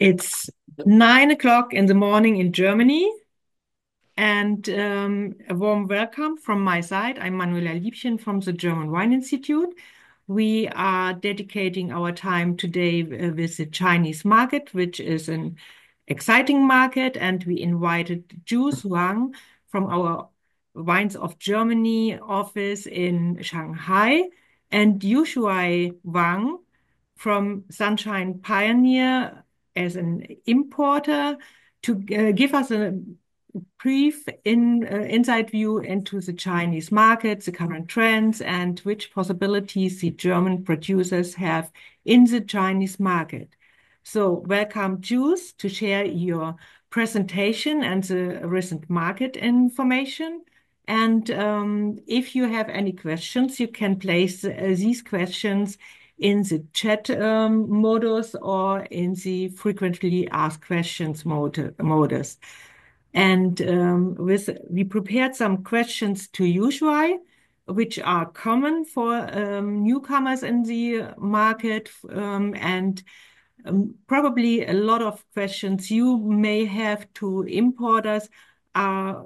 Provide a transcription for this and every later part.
It's 9 o'clock in the morning in Germany, and a warm welcome from my side. I'm Manuela Liebchen from the German Wine Institute. We are dedicating our time today with the Chinese market, which is an exciting market, and we invited Jules Wang from our Wines of Germany office in Shanghai and Yushui Wang from Sunshine Pioneer as an importer to give us a brief inside view into the Chinese market, the current trends, and which possibilities the German producers have in the Chinese market. So welcome, Jules, to share your presentation and the recent market information. And if you have any questions, you can place these questions in the chat modus or in the frequently asked questions modus. And we prepared some questions to Yushui, which are common for newcomers in the market, and probably a lot of questions you may have to importers are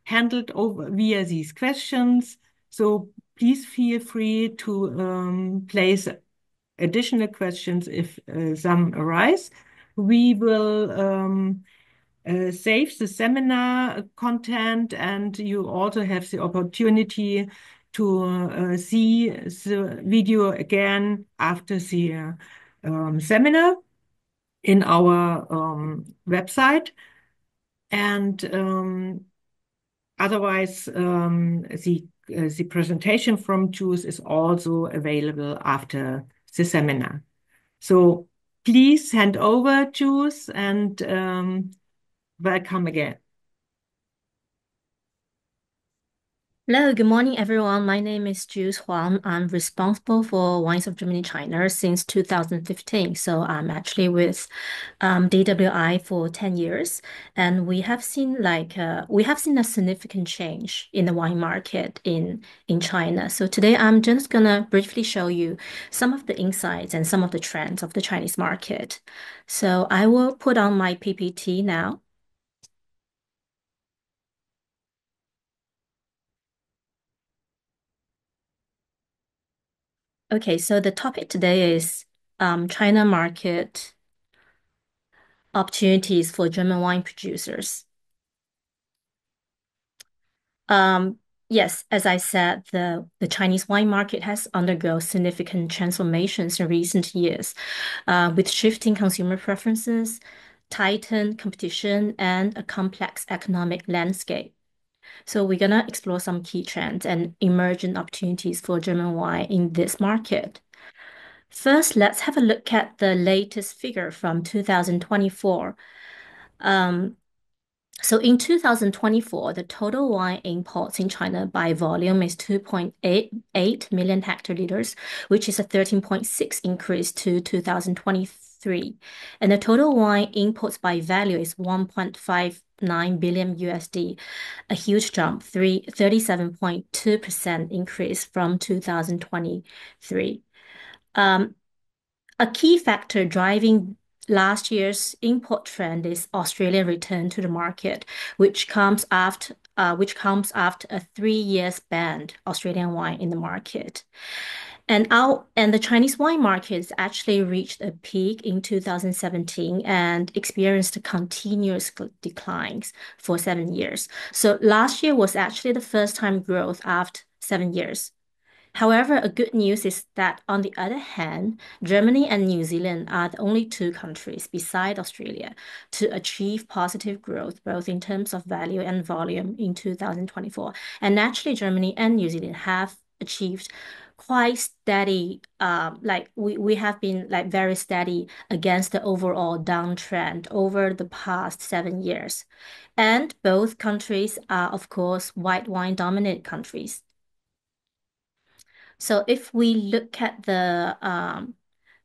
handled over via these questions. So please feel free to place additional questions if some arise. We will save the seminar content, and you also have the opportunity to see the video again after the seminar in our website. And otherwise, the presentation from Jules is also available after the seminar. So please hand over, Jules, and welcome again. Hello, good morning, everyone. My name is Jules Huang. I'm responsible for Wines of Germany China since 2015. So I'm actually with DWI for 10 years, and we have seen a significant change in the wine market in China. So today I'm just gonna briefly show you some of the insights and some of the trends of the Chinese market. So I will put on my PPT now. Okay, so the topic today is China market opportunities for German wine producers. Yes, as I said, the Chinese wine market has undergone significant transformations in recent years, with shifting consumer preferences, tightened competition, and a complex economic landscape. So we're gonna explore some key trends and emerging opportunities for German wine in this market. First, let's have a look at the latest figure from 2024. So in 2024, the total wine imports in China by volume is 2.88 million hectoliters, which is a 13.6 increase to 2023. And the total wine imports by value is 1.59 billion USD, a huge jump, 37.2% increase from 2023. A key factor driving last year's import trend is Australian return to the market, which comes after a 3 years banned Australian wine in the market. And the Chinese wine market actually reached a peak in 2017 and experienced continuous declines for 7 years. So last year was actually the first time growth after 7 years. However, a good news is that on the other hand, Germany and New Zealand are the only two countries beside Australia to achieve positive growth, both in terms of value and volume in 2024. And naturally, Germany and New Zealand have achieved quite steady, we have been like very steady against the overall downtrend over the past 7 years. And both countries are, of course, white wine dominant countries. So if we look at the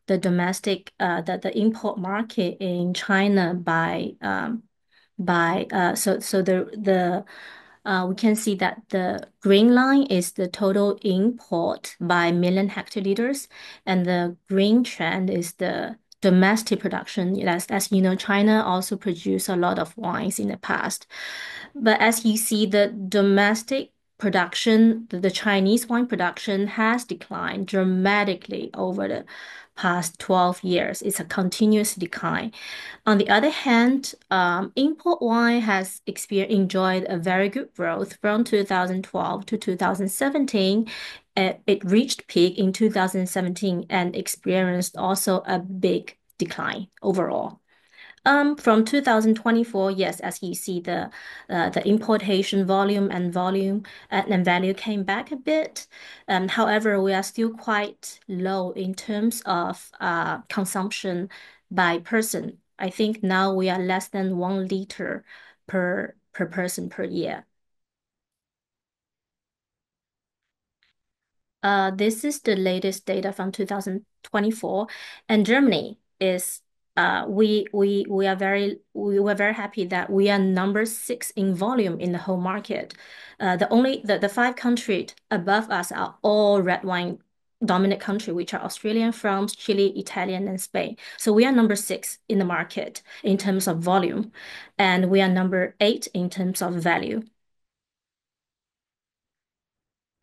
domestic the import market in China we can see that the green line is the total import by million hectoliters, and the green trend is the domestic production. As you know, China also produced a lot of wines in the past. But as you see, the domestic production, the Chinese wine production has declined dramatically over the past 12 years. It's a continuous decline. On the other hand, import wine has enjoyed a very good growth from 2012 to 2017. It reached peak in 2017 and experienced also a big decline overall. From 2024, yes, as you see, the importation volume and value came back a bit. However, we are still quite low in terms of consumption by person. I think now we are less than 1 liter per person per year. This is the latest data from 2024, and Germany is we were very happy that we are number 6 in volume in the whole market. The 5 countries above us are all red wine dominant country, which are Australia, France, Chile, Italian, and Spain. So we are number 6 in the market in terms of volume, and we are number 8 in terms of value.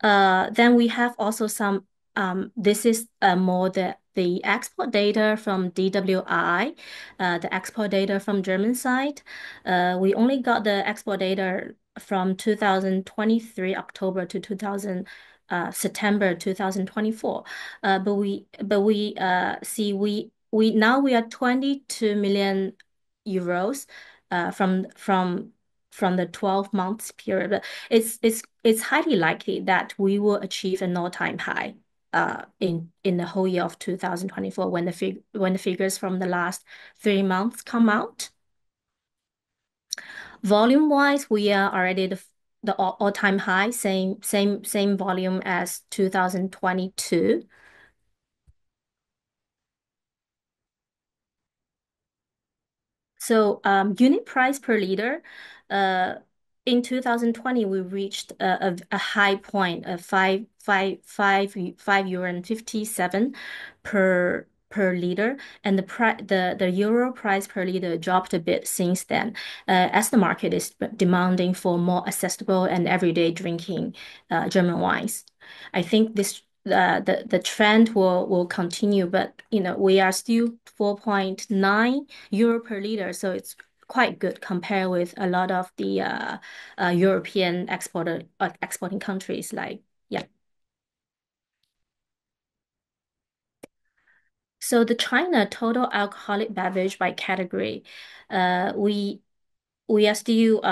Then we have also some, this is more the export data from DWI, the export data from German side. We only got the export data from 2023 October to 2000 September 2024. But we see we now we are 22 million euros from the 12 months period. But it's highly likely that we will achieve an all-time high in the whole year of 2024 when the figures from the last 3 months come out. Volume wise, we are already the all-time high, same volume as 2022. So unit price per liter, in 2020 we reached a high point of 5 euro and 57 per liter, and the euro price per liter dropped a bit since then, as the market is demanding for more accessible and everyday drinking German wines. I think the trend will continue, but we are still 4.9 euro per liter, so it's quite good compared with a lot of the European exporting countries like yeah. So the China total alcoholic beverage by category, we are still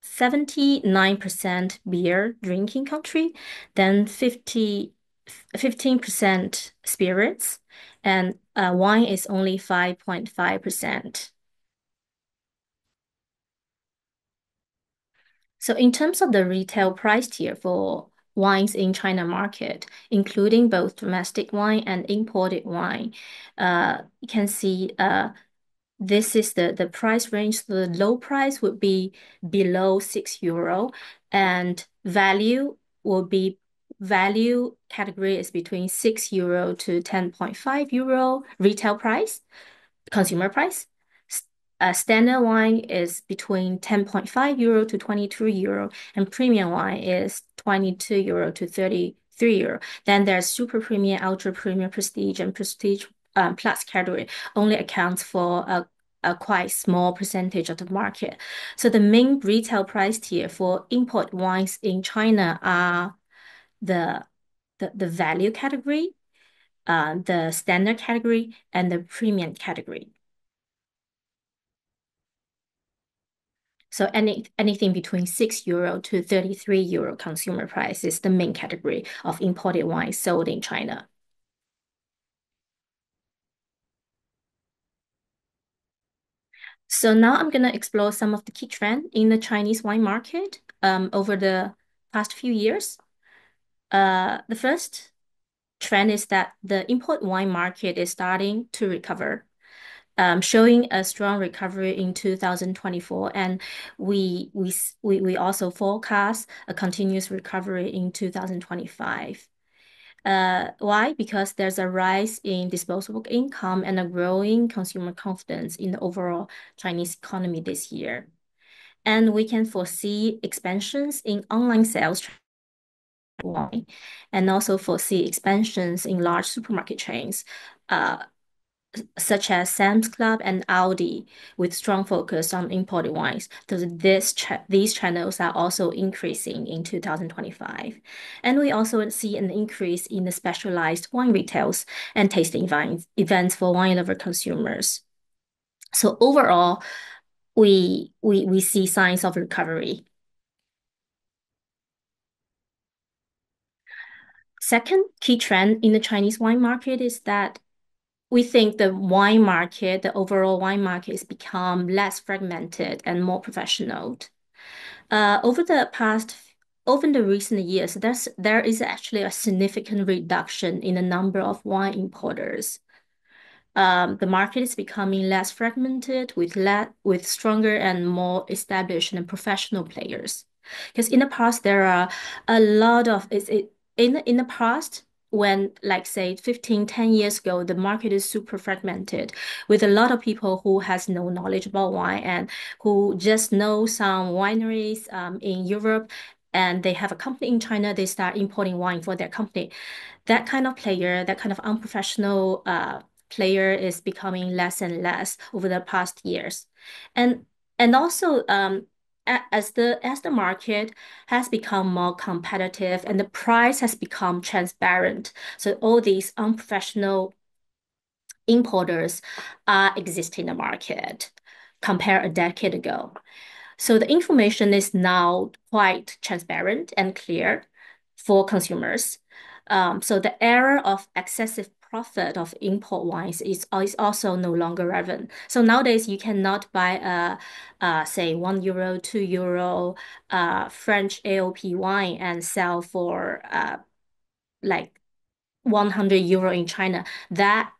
79% beer drinking country, then 15% spirits, and wine is only 5.5%. So in terms of the retail price tier for wines in China market, including both domestic wine and imported wine, you can see this is the price range. The low price would be below 6 euro, and value category is between 6 euro to 10.5 euro retail price, consumer price. Standard wine is between 10.5 euro to 22 euro, and premium wine is 22 euro to 33 euro. Then there's super premium, ultra premium, prestige, and prestige plus category only accounts for a quite small percentage of the market. So the main retail price tier for import wines in China are the value category, the standard category, and the premium category. So anything between 6 euro to 33 euro consumer price is the main category of imported wine sold in China. So now I'm going to explore some of the key trends in the Chinese wine market over the past few years. The first trend is that the import wine market is starting to recover, showing a strong recovery in 2024, and we also forecast a continuous recovery in 2025. Why? Because there's a rise in disposable income and a growing consumer confidence in the overall Chinese economy this year. And we can foresee expansions in online sales wine and also foresee expansions in large supermarket chains, uh, such as Sam's Club and Aldi, with strong focus on imported wines. So these channels are also increasing in 2025. And we also see an increase in the specialized wine retails and tasting events for wine lover consumers. So overall, we see signs of recovery. Second key trend in the Chinese wine market is that we think the wine market, the overall wine market, has become less fragmented and more professional. Uh, over the past, Over the recent years, there is actually a significant reduction in the number of wine importers. The market is becoming less fragmented with stronger and more established and professional players. Because in the past, there are a lot of in the past when like say 15, 10 years ago, the market is super fragmented with a lot of people who has no knowledge about wine and who just know some wineries in Europe and they have a company in China, they start importing wine for their company. That kind of player, that kind of unprofessional player is becoming less and less over the past years. And and also as the market has become more competitive and the price has become transparent, so all these unprofessional importers are existing in the market compared a decade ago. So the information is now quite transparent and clear for consumers. So the era of excessive profit of import wines is also no longer relevant. So nowadays you cannot buy say €1, €2 French AOP wine and sell for like €100 in China. That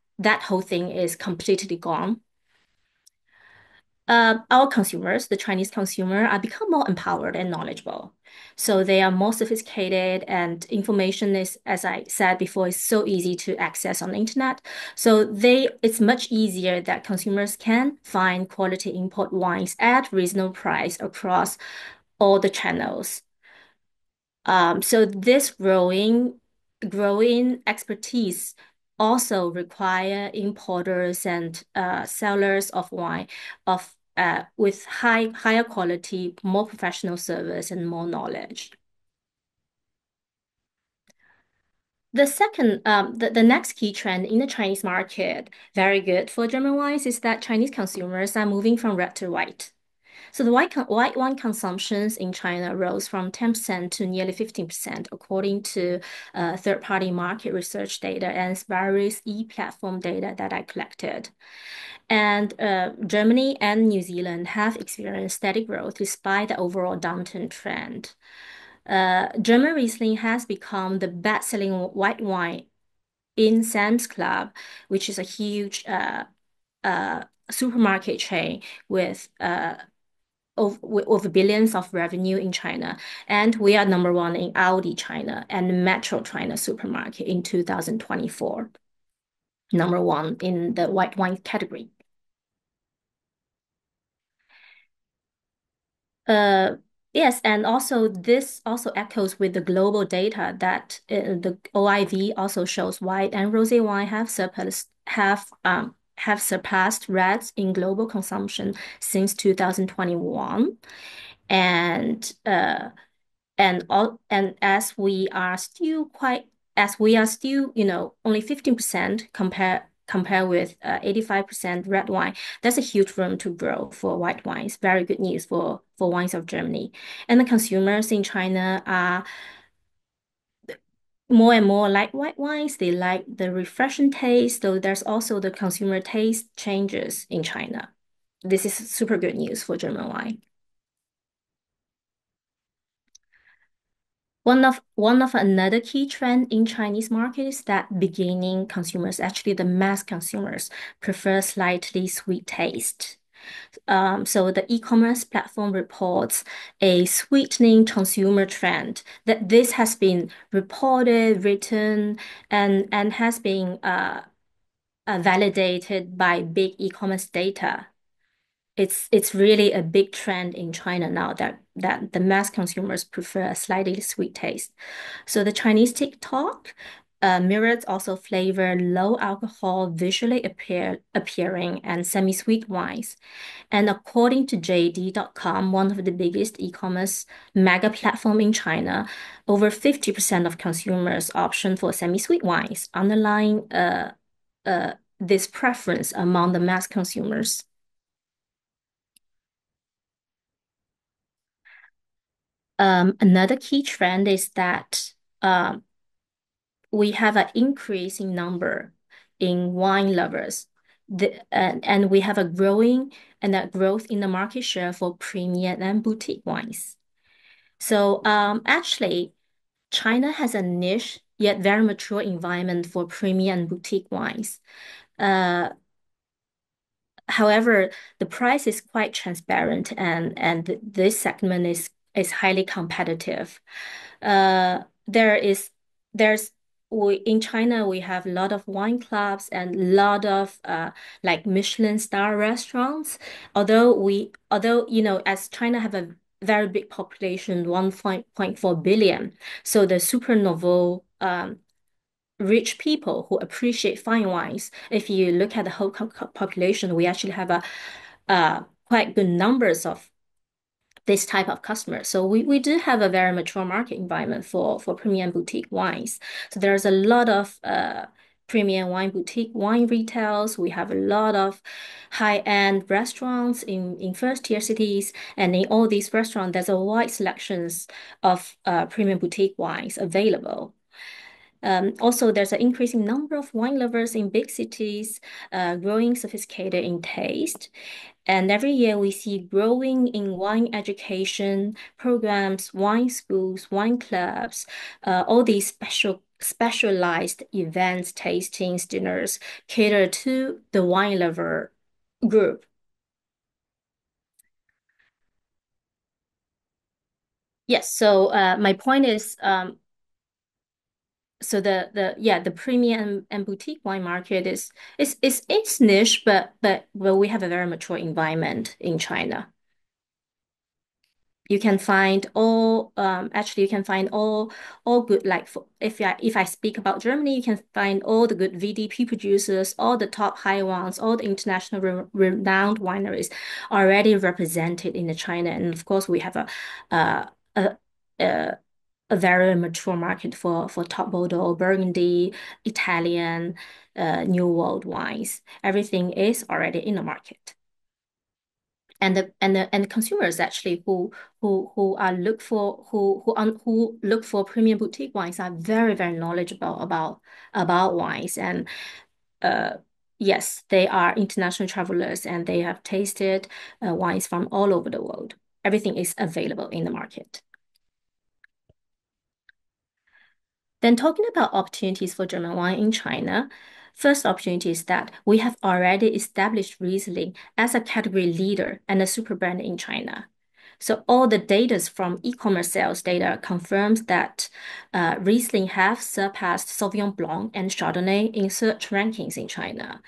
whole thing is completely gone. Our consumers, the Chinese consumer, are become more empowered and knowledgeable. So they are more sophisticated and information is, as I said before, is so easy to access on the internet. So it's much easier that consumers can find quality import wines at reasonable price across all the channels. So this growing expertise also require importers and sellers of wine with higher quality, more professional service and more knowledge. The next key trend in the Chinese market, very good for German wines, is that Chinese consumers are moving from red to white. So the white wine consumptions in China rose from 10% to nearly 15%, according to third-party market research data and various e-platform data that I collected. And Germany and New Zealand have experienced steady growth despite the overall downturn trend. German Riesling has become the best-selling white wine in Sam's Club, which is a huge supermarket chain with over billions of revenue in China. And we are number one in Aldi China and Metro China supermarket in 2024. Number one in the white wine category. Uh, yes, and also this also echoes with the global data that the OIV also shows white and rosé wine have surpassed reds in global consumption since 2021, and as we are still only 15% compare with 85% red wine. That's a huge room to grow for white wines. Very good news for wines of Germany. And the consumers in China are more and more like white wines. They like the refreshing taste. So there's also the consumer taste changes in China. This is super good news for German wine. One of another key trend in Chinese market is that beginning consumers, actually the mass consumers, prefer slightly sweet taste. So the e-commerce platform reports a sweetening consumer trend that this has been reported, written, and has been validated by big e-commerce data. It's really a big trend in China now that the mass consumers prefer a slightly sweet taste. So the Chinese TikTok mirrors also flavor low alcohol, visually appearing and semi-sweet wines. And according to JD.com, one of the biggest e-commerce mega platform in China, over 50% of consumers option for semi-sweet wines, underlying this preference among the mass consumers. Another key trend is that we have an increasing number in wine lovers. And we have a growth in the market share for premium and boutique wines. So actually, China has a niche yet very mature environment for premium and boutique wines. Uh, However, the price is quite transparent and this segment is highly competitive. Uh, there is there's we in China we have a lot of wine clubs and a lot of like Michelin star restaurants. Although as China have a very big population, 1.4 billion, so the super novel rich people who appreciate fine wines. If you look at the whole population, we actually have a quite good numbers of this type of customer. So we do have a very mature market environment for premium boutique wines. So there's a lot of premium wine boutique wine retails. We have a lot of high-end restaurants in first-tier cities. And in all these restaurants, there's a wide selections of premium boutique wines available. Also, there's an increasing number of wine lovers in big cities, growing sophisticated in taste. And every year we see growing in wine education programs, wine schools, wine clubs, all these specialized events, tastings, dinners cater to the wine lover group. Yes, so my point is so the premium and boutique wine market is it's niche, but we have a very mature environment in China. You can find all actually you can find all good like if I speak about Germany, you can find all the good VDP producers, all the top high ones, all the international renowned wineries already represented in the China, and of course we have uh, a a a very mature market for top Bordeaux, Burgundy, Italian, New World wines. Everything is already in the market. And the consumers actually who are who look for premium boutique wines are very knowledgeable about wines and uh yes, they are international travelers and they have tasted wines from all over the world. Everything is available in the market. Then talking about opportunities for German wine in China, first opportunity is that we have already established Riesling as a category leader and a super brand in China. So all the data from e-commerce sales data confirms that Riesling have surpassed Sauvignon Blanc and Chardonnay in search rankings in China.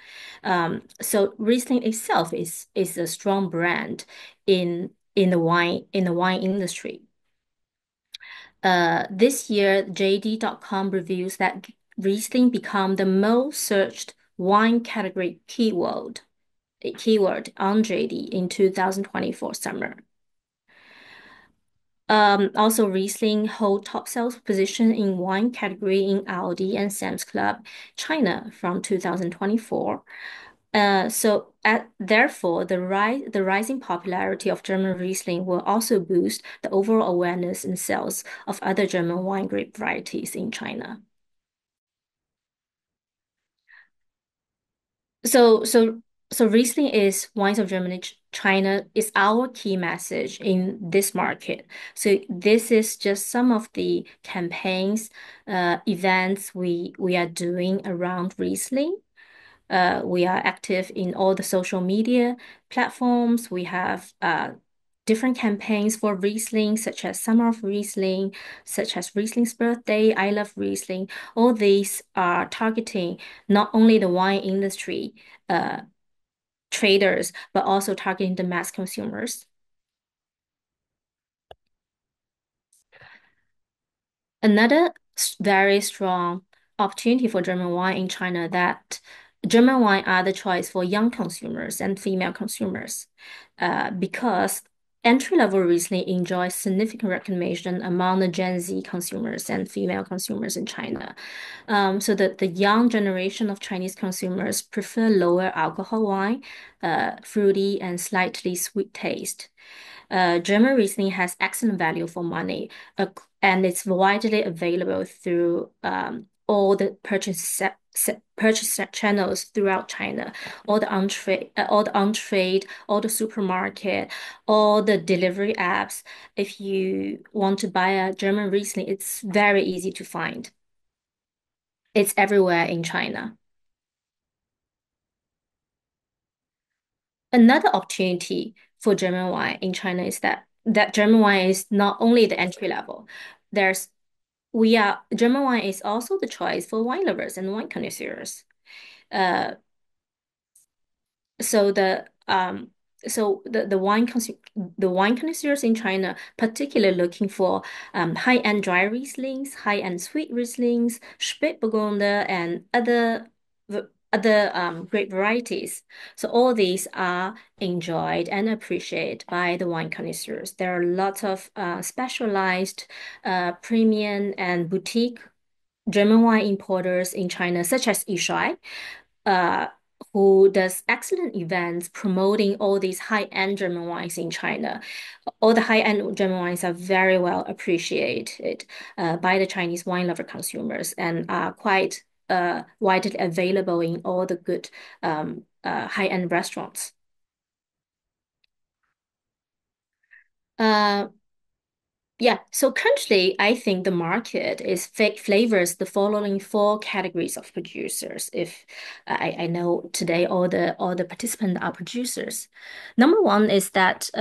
So Riesling itself is a strong brand in the wine industry. This year, JD.com reviews that Riesling become the most searched wine category keyword on JD in 2024 summer. Also, Riesling hold top sales position in wine category in Aldi and Sam's Club China from 2024. Therefore, the rising popularity of German Riesling will also boost the overall awareness and sales of other German wine grape varieties in China. So, so, so Riesling is wines of Germany, China is our key message in this market. So this is just some of the campaigns, events we are doing around Riesling. We are active in all the social media platforms. We have different campaigns for Riesling, such as Summer of Riesling, such as Riesling's Birthday, I Love Riesling. All these are targeting not only the wine industry traders, but also targeting the mass consumers. Another very strong opportunity for German wine in China that German wine are the choice for young consumers and female consumers, because entry-level Riesling enjoys significant recognition among the Gen Z consumers and female consumers in China. So that the young generation of Chinese consumers prefer lower alcohol wine, fruity and slightly sweet taste. German Riesling has excellent value for money, and it's widely available through all the purchase channels throughout China, all the on-trade, all the supermarket, all the delivery apps. If you want to buy a German Riesling, it's very easy to find. It's everywhere in China. Another opportunity for German wine in China is that German wine is not only the entry level. There's German wine is also the choice for wine lovers and wine connoisseurs. Uh, so the um so the wine connoisseurs in China particularly looking for high-end dry Rieslings, high-end sweet Rieslings, Spätburgunder, and other great varieties. So all these are enjoyed and appreciated by the wine connoisseurs. There are lots of specialized premium and boutique German wine importers in China, such as Yishuai, uh, who does excellent events promoting all these high-end German wines in China. All the high-end German wines are very well appreciated by the Chinese wine lover consumers and are quite widely available in all the good high-end restaurants. Uh, Yeah, so currently, I think the market is flavors the following four categories of producers. If I know today all the participants are producers. Number one is that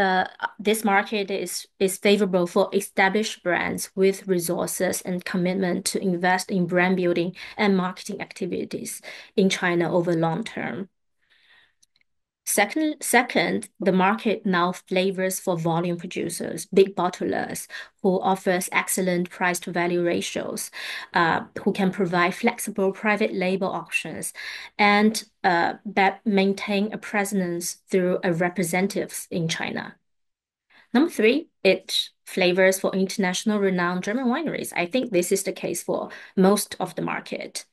this market is favorable for established brands with resources and commitment to invest in brand building and marketing activities in China over long term. Second, the market now flavors for volume producers, big bottlers, who offers excellent price to value ratios, who can provide flexible private label options, and that maintain a presence through a representatives in China. Number three, it flavors for international renowned German wineries. I think this is the case for most of the market.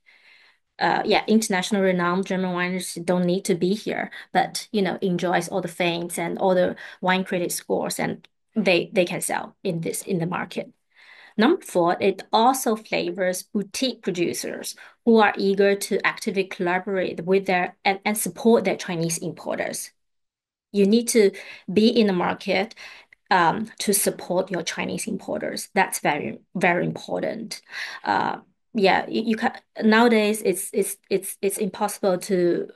Yeah, international renowned German wineries don't need to be here, but enjoys all the fames and all the wine critic scores, and they can sell in the market. Number four, it also flavors boutique producers who are eager to actively collaborate with and support their Chinese importers. You need to be in the market to support your Chinese importers. That's very, very important. Yeah, you can nowadays it's impossible to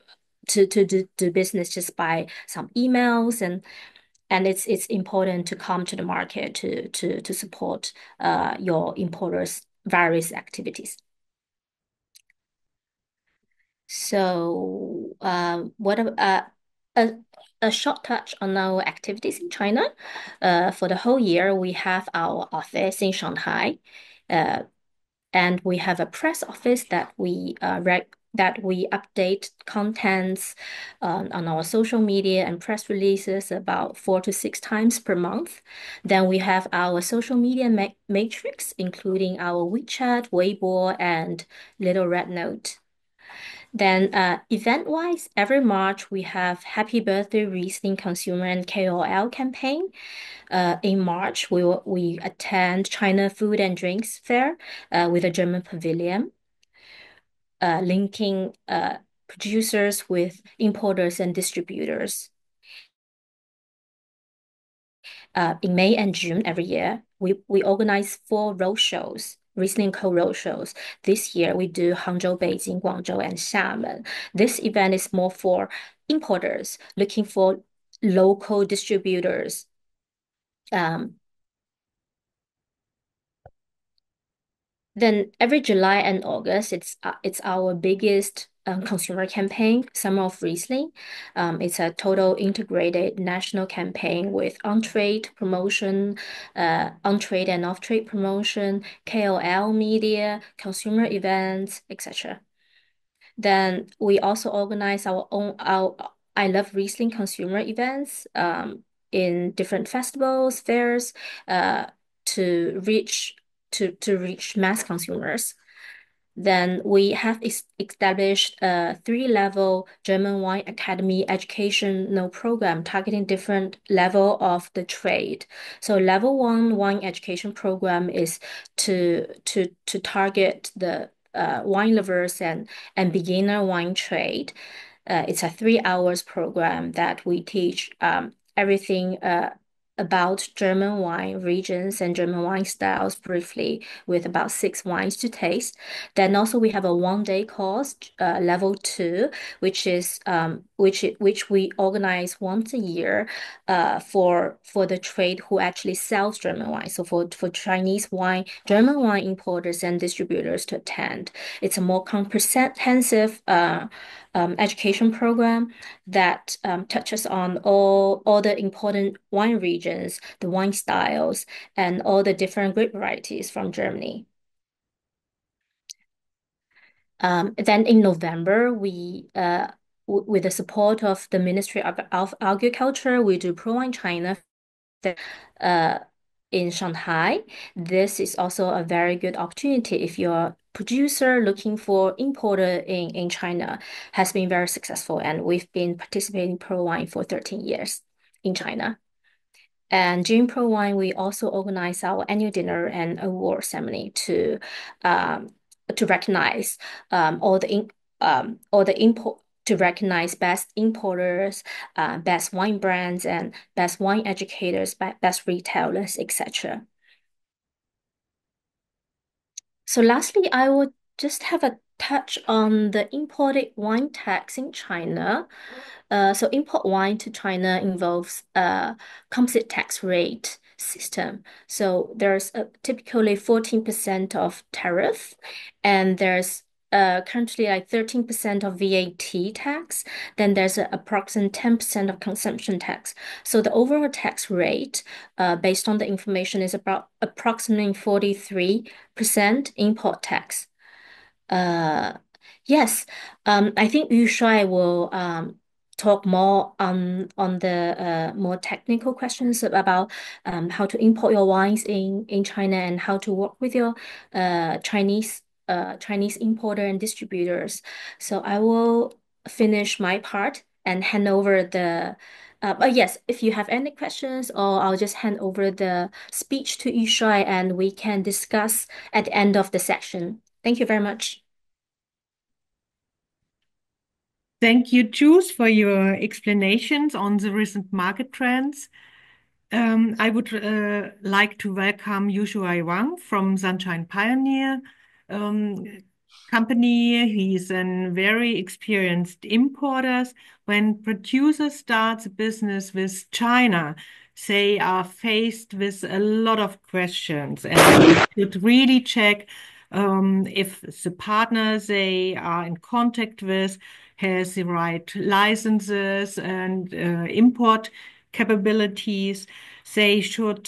do business just by some emails, and it's important to come to the market to support your importers' various activities. So, a, a short touch on our activities in China. For the whole year, we have our office in Shanghai, uh, and we have a press office that we update contents on our social media and press releases about 4 to 6 times per month. Then we have our social media matrix, including our WeChat, Weibo, and Little Red Note. Then event-wise, every March we have Happy Birthday Riesling Consumer and KOL campaign. In March, we attend China Food and Drinks Fair with a German pavilion, linking producers with importers and distributors. In May and June every year, we organize 4 road shows Riesling co-roadshows. This year we do Hangzhou, Beijing, Guangzhou, and Xiamen. This event is more for importers looking for local distributors. Then every July and August, it's our biggest consumer campaign, Summer of Riesling. It's a total integrated national campaign with on-trade promotion, on-trade and off-trade promotion, KOL media, consumer events, etc. Then we also organize our I Love Riesling consumer events in different festivals, fairs, to reach to reach mass consumers. Then we have established a three-level German Wine Academy educational program targeting different level of the trade. So level one wine education program is to target the wine lovers and beginner wine trade. It's a 3 hours program that we teach everything about German wine regions and German wine styles briefly, with about 6 wines to taste. Then also we have a 1 day course, level 2, which is which we organize once a year for the trade who actually sells German wine. So for Chinese wine, German wine importers and distributors to attend. It's a more comprehensive education program that touches on all the important wine regions, the wine styles, and all the different grape varieties from Germany. Then in November, with the support of the Ministry of Agriculture, we do Pro Wine China uh, in Shanghai. This is also a very good opportunity if you're producer looking for importer in China. Has been very successful, and we've been participating Pro Wine for 13 years in China. And during Pro Wine, we also organize our annual dinner and award ceremony to recognize all the import to recognize best importers, best wine brands, and best wine educators, best retailers, etc. So lastly, I would just have a touch on the imported wine tax in China. So import wine to China involves a composite tax rate system. So there's typically 14% of tariff, and there's currently like 13% of VAT tax. Then there's approximately 10% of consumption tax. So the overall tax rate, based on the information, is about approximately 43% import tax. Uh, yes, I think Yu Shuai will talk more on the more technical questions about how to import your wines in China and how to work with your Chinese importer and distributors. So I will finish my part and hand over the. Yes, if you have any questions, or I'll just hand over the speech to Yu Shuai and we can discuss at the end of the section. Thank you very much. Thank you, Jules, for your explanations on the recent market trends. I would like to welcome Yushuai Wang from Sunshine Pioneer company. He's a very experienced importer. When producers start a business with China, they are faced with a lot of questions, and they should really check if the partner they are in contact with has the right licenses and import capabilities. They should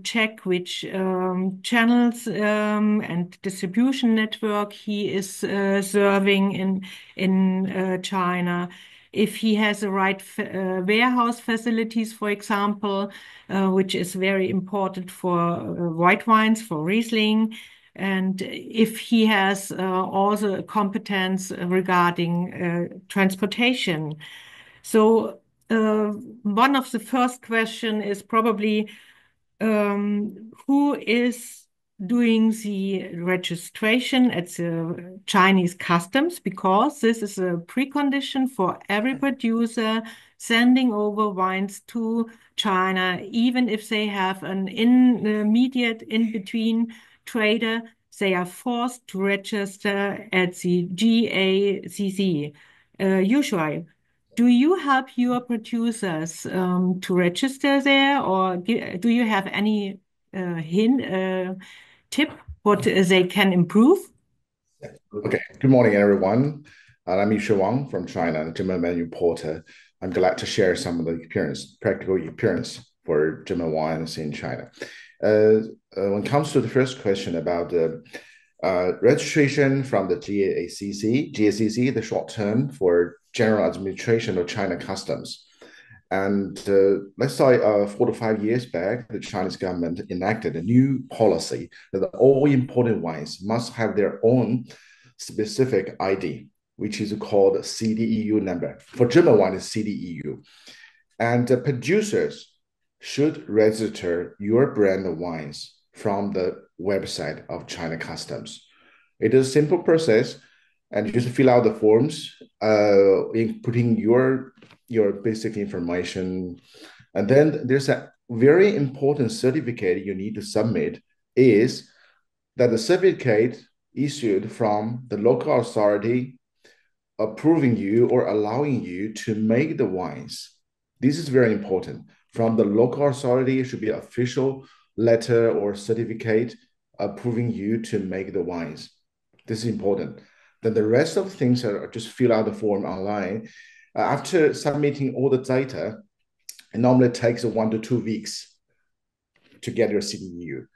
check which channels and distribution network he is serving in China. If he has the right warehouse facilities, for example, which is very important for white wines, for Riesling, and if he has also a competence regarding transportation. So one of the first question is probably who is doing the registration at the Chinese customs, because this is a precondition for every producer sending over wines to China, even if they have an intermediate in between trader. they are forced to register at the GACC. Usually, do you help your producers to register there, or do you have any tip what they can improve? Okay, good morning, everyone. I'm Yusha Wang from China, a German wine importer. I'm glad to share some of the practical experience for German wines in China. When it comes to the first question about the registration from the GACC, the short term for General Administration of China Customs. And let's say 4 to 5 years back, the Chinese government enacted a new policy that all imported wines must have their own specific ID, which is called CDEU number. For German wine, it's CDEU. And producers should register your brand of wines from the website of China Customs. It is a simple process, and you just fill out the forms, putting your basic information. And then there's a very important certificate you need to submit is that the certificate issued from the local authority approving you or allowing you to make the wines. This is very important. From the local authority, it should be an official letter or certificate approving you to make the wines. This is important. Then the rest of the things are just fill out the form online. After submitting all the data, it normally takes 1 to 2 weeks to get your CDEU.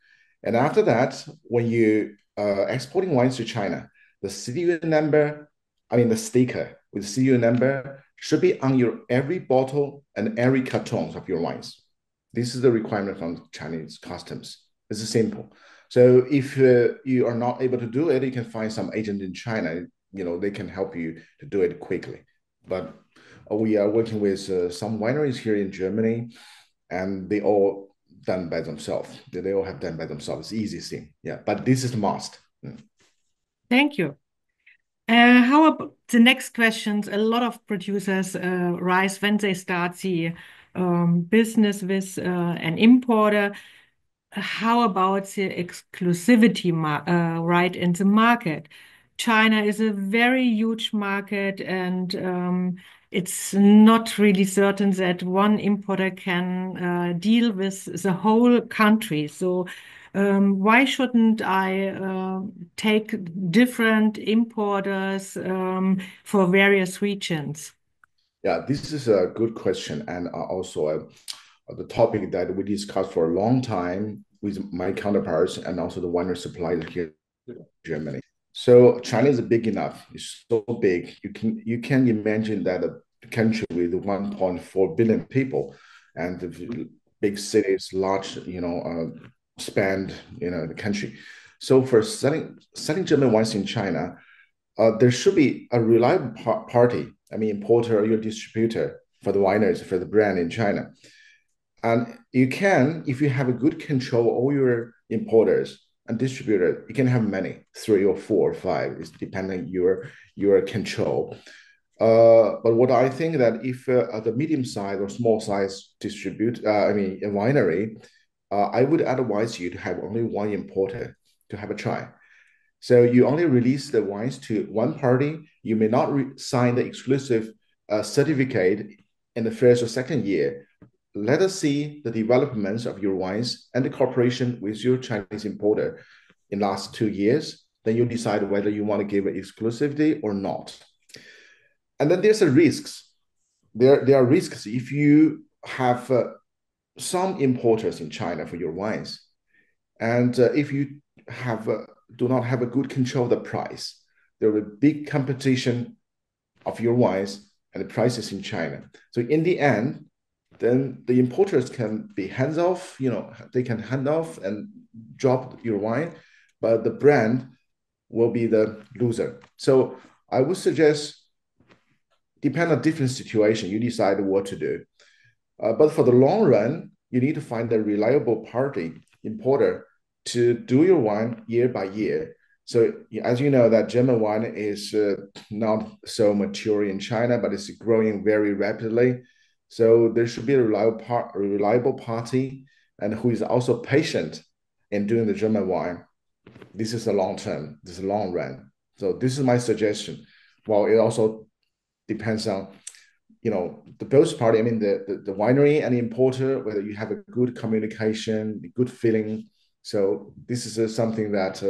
And after that, when you exporting wines to China, the CDEU number, the sticker with CDEU number should be on your every bottle and every cartons of your wines. This is the requirement from Chinese customs. It's simple. So if you are not able to do it, you can find some agent in China. They can help you to do it quickly. But we are working with some wineries here in Germany, and they all done by themselves. They all have done by themselves. It's easy thing. Yeah, but this is the must. Thank you. How about the next questions? A lot of producers rise when they start the business with an importer. How about the exclusivity right in the market? China is a very huge market, and it's not really certain that one importer can deal with the whole country. So why shouldn't I take different importers for various regions? Yeah, this is a good question, and also the topic that we discussed for a long time with my counterparts and also the winery suppliers here in Germany. So China is big enough. It's so big. You can imagine that a country with 1.4 billion people and the big cities, large, span, the country. So for selling German wines in China, there should be a reliable party. Importer or your distributor for the wineries, for the brand in China. And you can, if you have a good control all your importers and distributor, you can have many, 3 or 4 or 5. It's depending your control. But what I think that if the medium size or small size a winery, I would advise you to have only one importer to have a try. So you only release the wines to one party. You may not sign the exclusive certificate in the first or second year. Let us see the developments of your wines and the cooperation with your Chinese importer in the last 2 years. Then you decide whether you want to give it exclusivity or not. And then there's a risks. There are risks if you have some importers in China for your wines, and if you do not have a good control of the price, there will be big competition of your wines and the prices in China. So in the end, then the importers can be hands off. They can hand off and drop your wine, but the brand will be the loser. So I would suggest, depend on different situation, you decide what to do. But for the long run, you need to find a reliable importer to do your wine year by year. So as you know, that German wine is not so mature in China, but it's growing very rapidly. So there should be a reliable party and who is also patient in doing the German wine. This is a long term, this is a long run. So this is my suggestion. Well, it also depends on, the both party, I mean, the winery and the importer, whether you have a good communication, a good feeling. So this is something that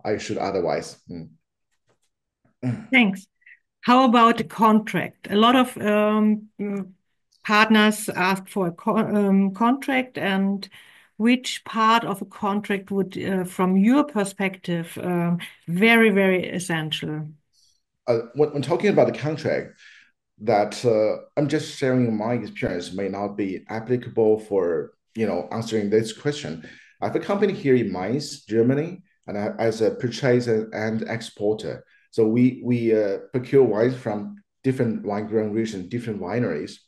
I should otherwise. Thanks. How about the contract? A lot of partners ask for a contract, and which part of a contract would, from your perspective, very, very essential? When talking about the contract, that I'm just sharing my experience may not be applicable for answering this question. I have a company here in Mainz, Germany, and as a purchaser and exporter. So we procure wines from different wine growing regions, different wineries,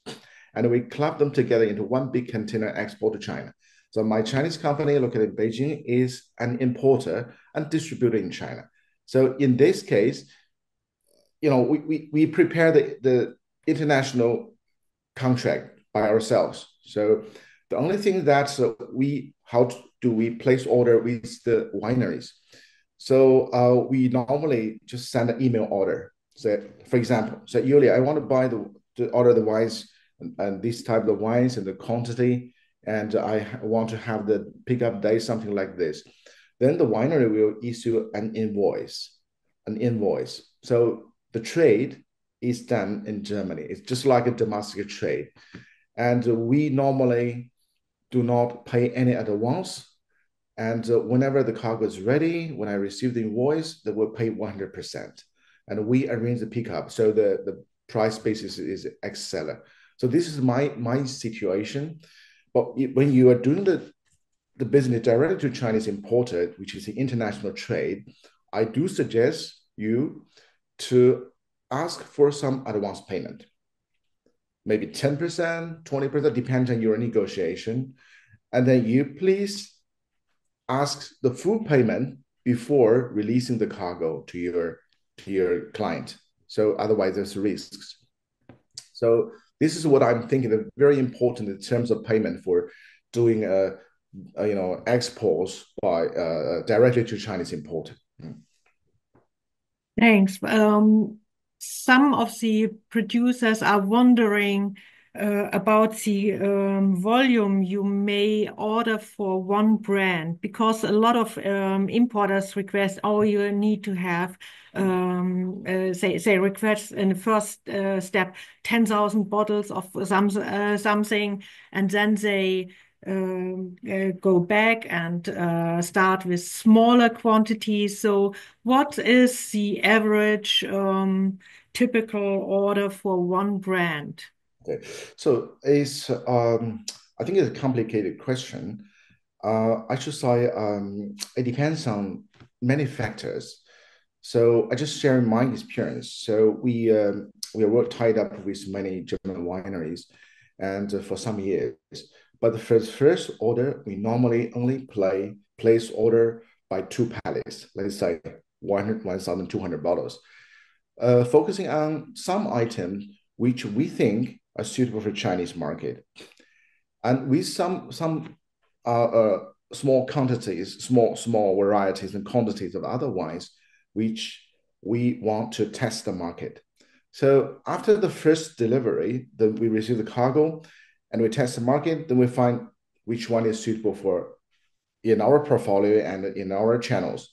and we club them together into one big container export to China. So my Chinese company located in Beijing is an importer and distributor in China. So in this case, we prepare the international contract by ourselves. So the only thing that how do we place order with the wineries? So we normally just send an email order. So for example, so Yulia, I want to buy to order the wines and this type of wines and the quantity, and I want to have the pickup day, something like this. Then the winery will issue an invoice. So the trade is done in Germany. It's just like a domestic trade. And we normally do not pay any advance. And whenever the cargo is ready, when I receive the invoice, they will pay 100%. And we arrange the pickup. So the price basis is excellent. So this is my situation. But when you are doing the business directly to Chinese importer, which is the international trade, I do suggest you to ask for some advance payment, maybe 10%, 20%, depends on your negotiation. And then you please ask the full payment before releasing the cargo to your client. So otherwise there's risks. So this is what I'm thinking is very important in terms of payment for doing exports by directly to Chinese importer. Thanks. Some of the producers are wondering about the volume you may order for one brand, because a lot of importers request, oh, you need to have, say request in the first step 10,000 bottles of something, and then they go back and start with smaller quantities. So what is the average typical order for one brand? Okay, so I think it's a complicated question. I should say it depends on many factors. So I just share my experience. So we are tied up with many German wineries, and for some years. But the first order, we normally only place order by two pallets. Let's say 1,200 bottles, focusing on some items which we think are suitable for Chinese market, and with some small quantities, small varieties and quantities of other wines, which we want to test the market. So after the first delivery, then we receive the cargo, and we test the market. Then we find which one is suitable for in our portfolio and in our channels.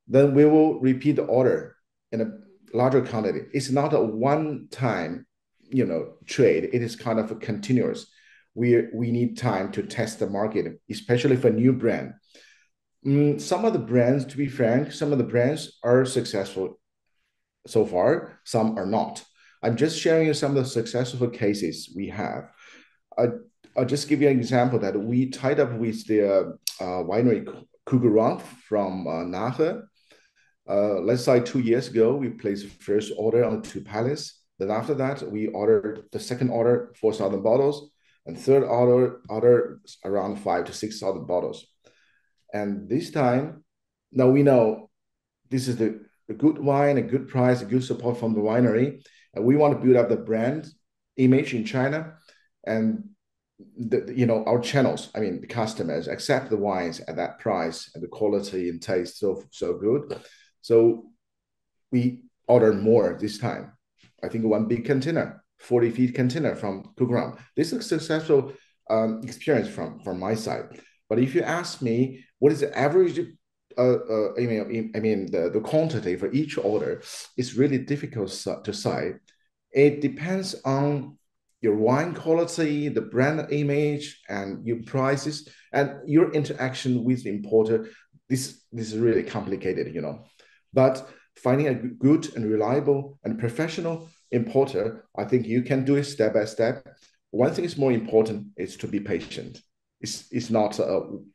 Then we will repeat the order in a larger quantity. It's not a one-time, trade. It is kind of a continuous. We need time to test the market, especially for new brand. Some of the brands, to be frank, some of the brands are successful so far. Some are not. I'm just sharing you some of the successful cases we have. I'll just give you an example that we tied up with the winery Kugelrand from Nahe. Let's say 2 years ago, we placed the first order on 2 pallets. Then after that, we ordered the second order, 4,000 bottles, and third order around 5,000 to 6,000 bottles. And this time, now we know this is the good wine, a good price, a good support from the winery, and we want to build up the brand image in China. And our channels, I mean, the customers accept the wines at that price and the quality and taste so good. So we ordered more this time. I think one big container, 40 feet container from Kugram. This is a successful experience from my side. But if you ask me, what is the average? The quantity for each order is really difficult to say. It depends on your wine quality, the brand image, and your prices, and your interaction with the importer. This is really complicated. But finding a good and reliable and professional importer, I think you can do it step by step. One thing is more important is to be patient. It's not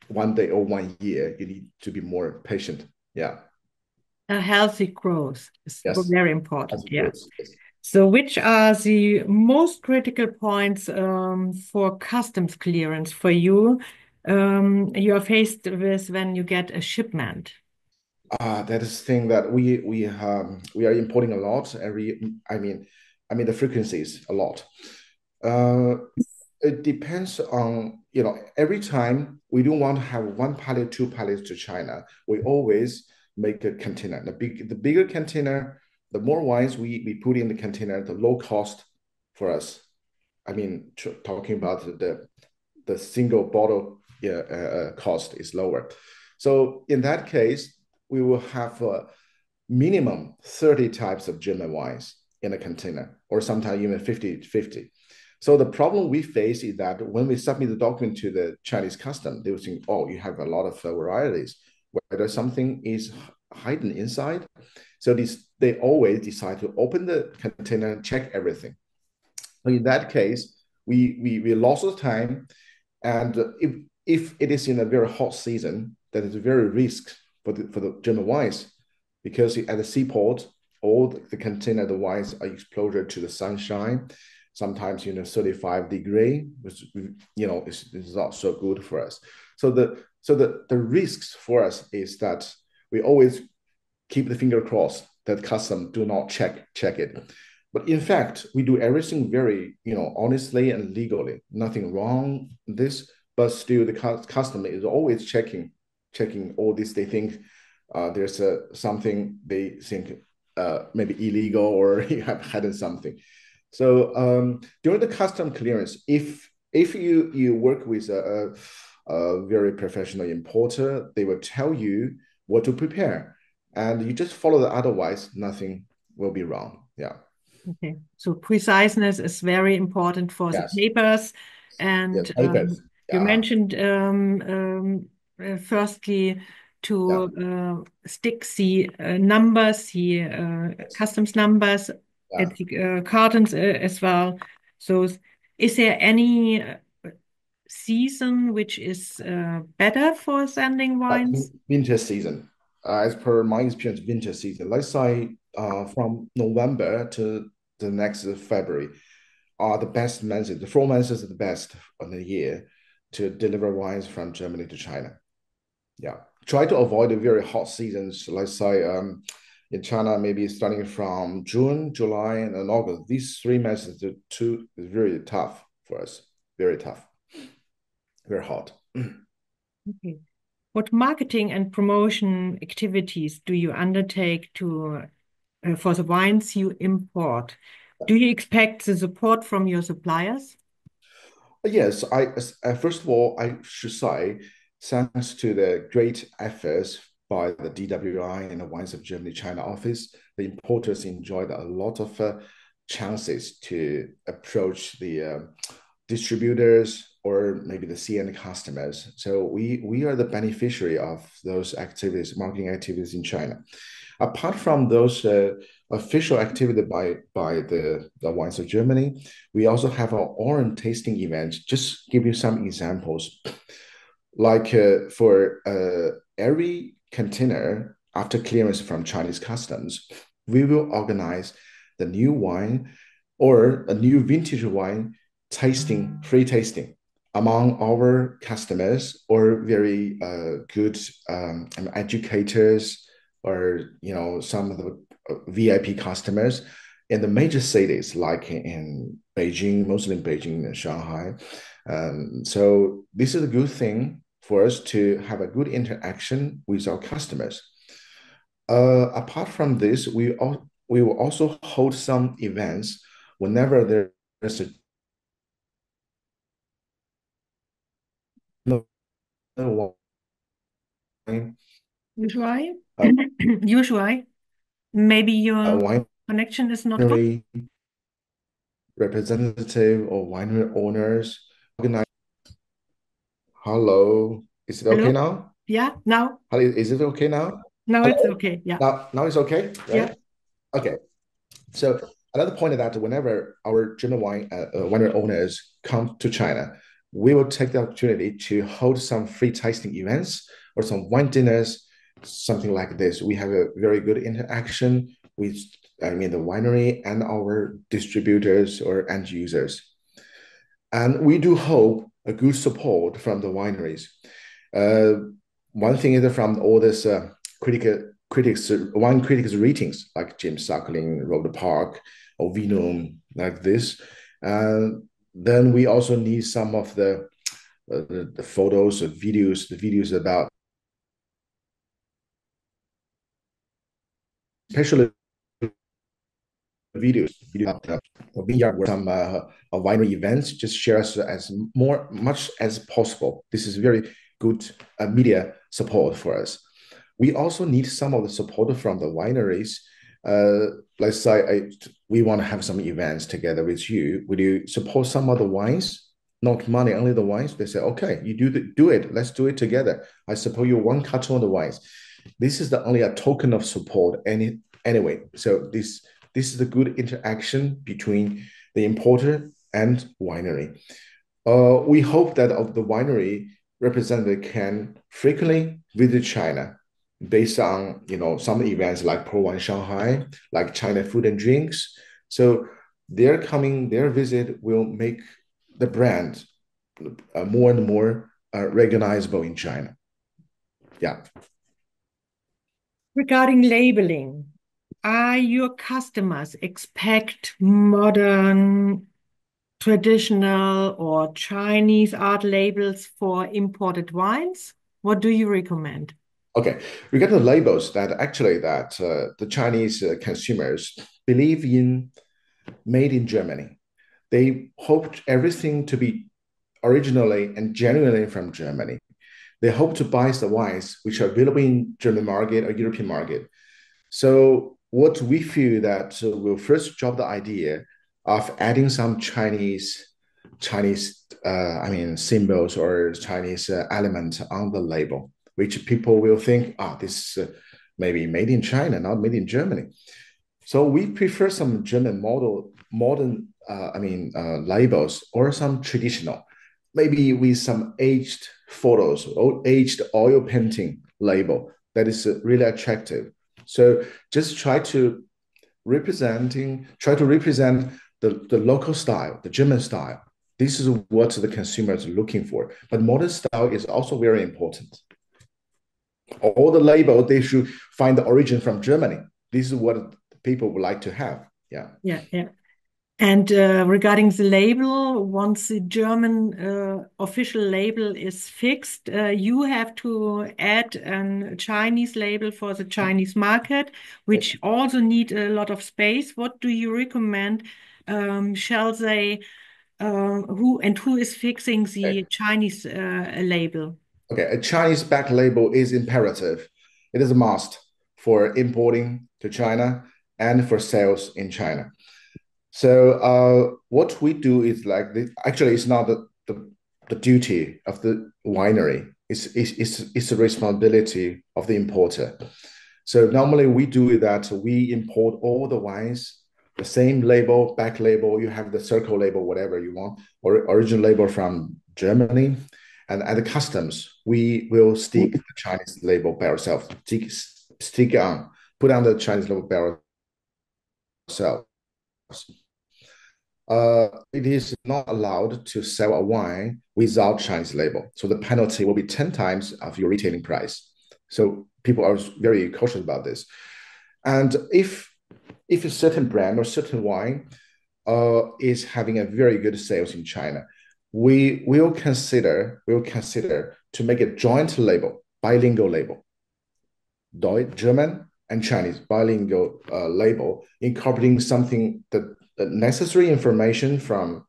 1 day or 1 year. You need to be more patient. Yeah. A healthy growth is Yes. very important. Yeah. Yes. So, which are the most critical points for customs clearance for you? You are faced with when you get a shipment. That is the thing that we are importing a lot. The frequencies a lot. It depends on every time we don't want to have one pallet, two pallets to China. We always make a container. The bigger container, the more wines we put in the container, the low cost for us. I mean, talking about the single bottle cost is lower. So in that case, we will have a minimum 30 types of German wines in a container, or sometimes even 50. So the problem we face is that when we submit the document to the Chinese custom, they will think, oh, you have a lot of varieties, whether something is hidden inside. So they always decide to open the container and check everything. In that case, we lost the time. And if it is in a very hot season, that is a very risk for the German wines, because at the seaport, all the container, the wines are exposed to the sunshine, sometimes 35 degree, which is not so good for us. So the risks for us is that we always keep the finger crossed that custom do not check it. But in fact, we do everything very honestly and legally. Nothing wrong with this, but still the customer is always checking all this. They think there's something they think maybe illegal, or you have hidden something. So during the custom clearance, if you work with a very professional importer, they will tell you what to prepare, and you just follow the. Otherwise, nothing will be wrong. Yeah. Okay. So preciseness is very important for the Yes. papers, and Yes. Papers. you Yeah. mentioned firstly to stick the numbers, the customs numbers at the cartons as well. So, is there any season which is better for sending wines? Winter season. As per my experience, winter season. Let's say from November to the next February are the best months. The 4 months is the best of the year to deliver wines from Germany to China. Yeah. Try to avoid the very hot seasons. Let's say in China, maybe starting from June, July, and August. These 3 months is very tough for us. Very tough. Very hot. Okay. What marketing and promotion activities do you undertake for the wines you import? Do you expect the support from your suppliers? Yes, first of all, I should say, thanks to the great efforts by the DWI and the Wines of Germany China office, the importers enjoyed a lot of chances to approach the distributors or maybe the CN customers. So we are the beneficiary of those activities, marketing activities in China. Apart from those official activity by the Wines of Germany, we also have our orange tasting events. Just give you some examples. Like for every container after clearance from Chinese customs, we will organize the new wine or a new vintage wine free tasting among our customers or very good educators or some of the VIP customers. in the major cities like in Beijing, mostly in Beijing and Shanghai. So this is a good thing for us to have a good interaction with our customers. Apart from this, we will also hold some events whenever there's a wine, Usually, uh, usually, maybe your winery connection is not good. representative or winery owners organize. Hello, is it okay Hello? now? Yeah, now, Hello, is it okay now? now it's Hello? okay. Yeah, Now it's okay, yeah. right? Okay. So another point is that whenever our German winery owners come to China, we will take the opportunity to hold some free tasting events or some wine dinners, something like this. We have a very good interaction with, the winery and our distributors or end users. And we do hope a good support from the wineries. One thing is from all this wine critics ratings like James Suckling, Robert Park, or Vinum, like this. Then we also need some of the photos or videos, the videos about, especially videos about the vineyard or some winery events. Just share us as much as possible. This is very good media support for us. We also need some of the support from the wineries. Let's say we want to have some events together with you. Will you support some of the wines? Not money, only the wines. They say, okay, you do it. Let's do it together. I support you one carton of the wines. This is only a token of support. Anyway, so this is a good interaction between the importer and winery. We hope that of the winery representative can frequently visit China based on some events like Pro Wine Shanghai, like China Food and Drinks. So their visit will make the brand more and more recognizable in China. Yeah. Regarding labeling, are your customers expect modern, traditional, or Chinese art labels for imported wines? What do you recommend? Okay, regarding the labels, that actually the Chinese consumers believe in made in Germany. They hope everything to be originally and genuinely from Germany. They hope to buy the wines which are available in German market or European market. So what we feel that we'll first drop the idea of adding some Chinese symbols or Chinese element on the label, which people will think, this maybe made in China, not made in Germany. So we prefer some German modern labels or some traditional, maybe with some aged photos or aged oil painting label that is really attractive. So just try to represent the local style, the German style. This is what the consumers are looking for. But modern style is also very important. All the label, they should find the origin from Germany. This is what people would like to have. Yeah. Yeah, yeah. And regarding the label, once the German official label is fixed, you have to add a Chinese label for the Chinese market, which also need a lot of space. What do you recommend? Shall they, who is fixing the Chinese label? Okay, a Chinese back label is imperative. It is a must for importing to China and for sales in China. So what we do is like this. Actually, it's not the duty of the winery. It's the responsibility of the importer. So normally we do that. We import all the wines, the same label, back label. You have the circle label, whatever you want, or original label from Germany. And at the customs, we will stick the Chinese label by ourselves. Put on the Chinese label by ourselves. It is not allowed to sell a wine without Chinese label. So the penalty will be 10 times of your retailing price. So people are very cautious about this. And if if a certain brand or certain wine is having a very good sales in China, we will consider to make a joint label, bilingual label, Deutsch, German and Chinese bilingual label, incorporating something that the necessary information from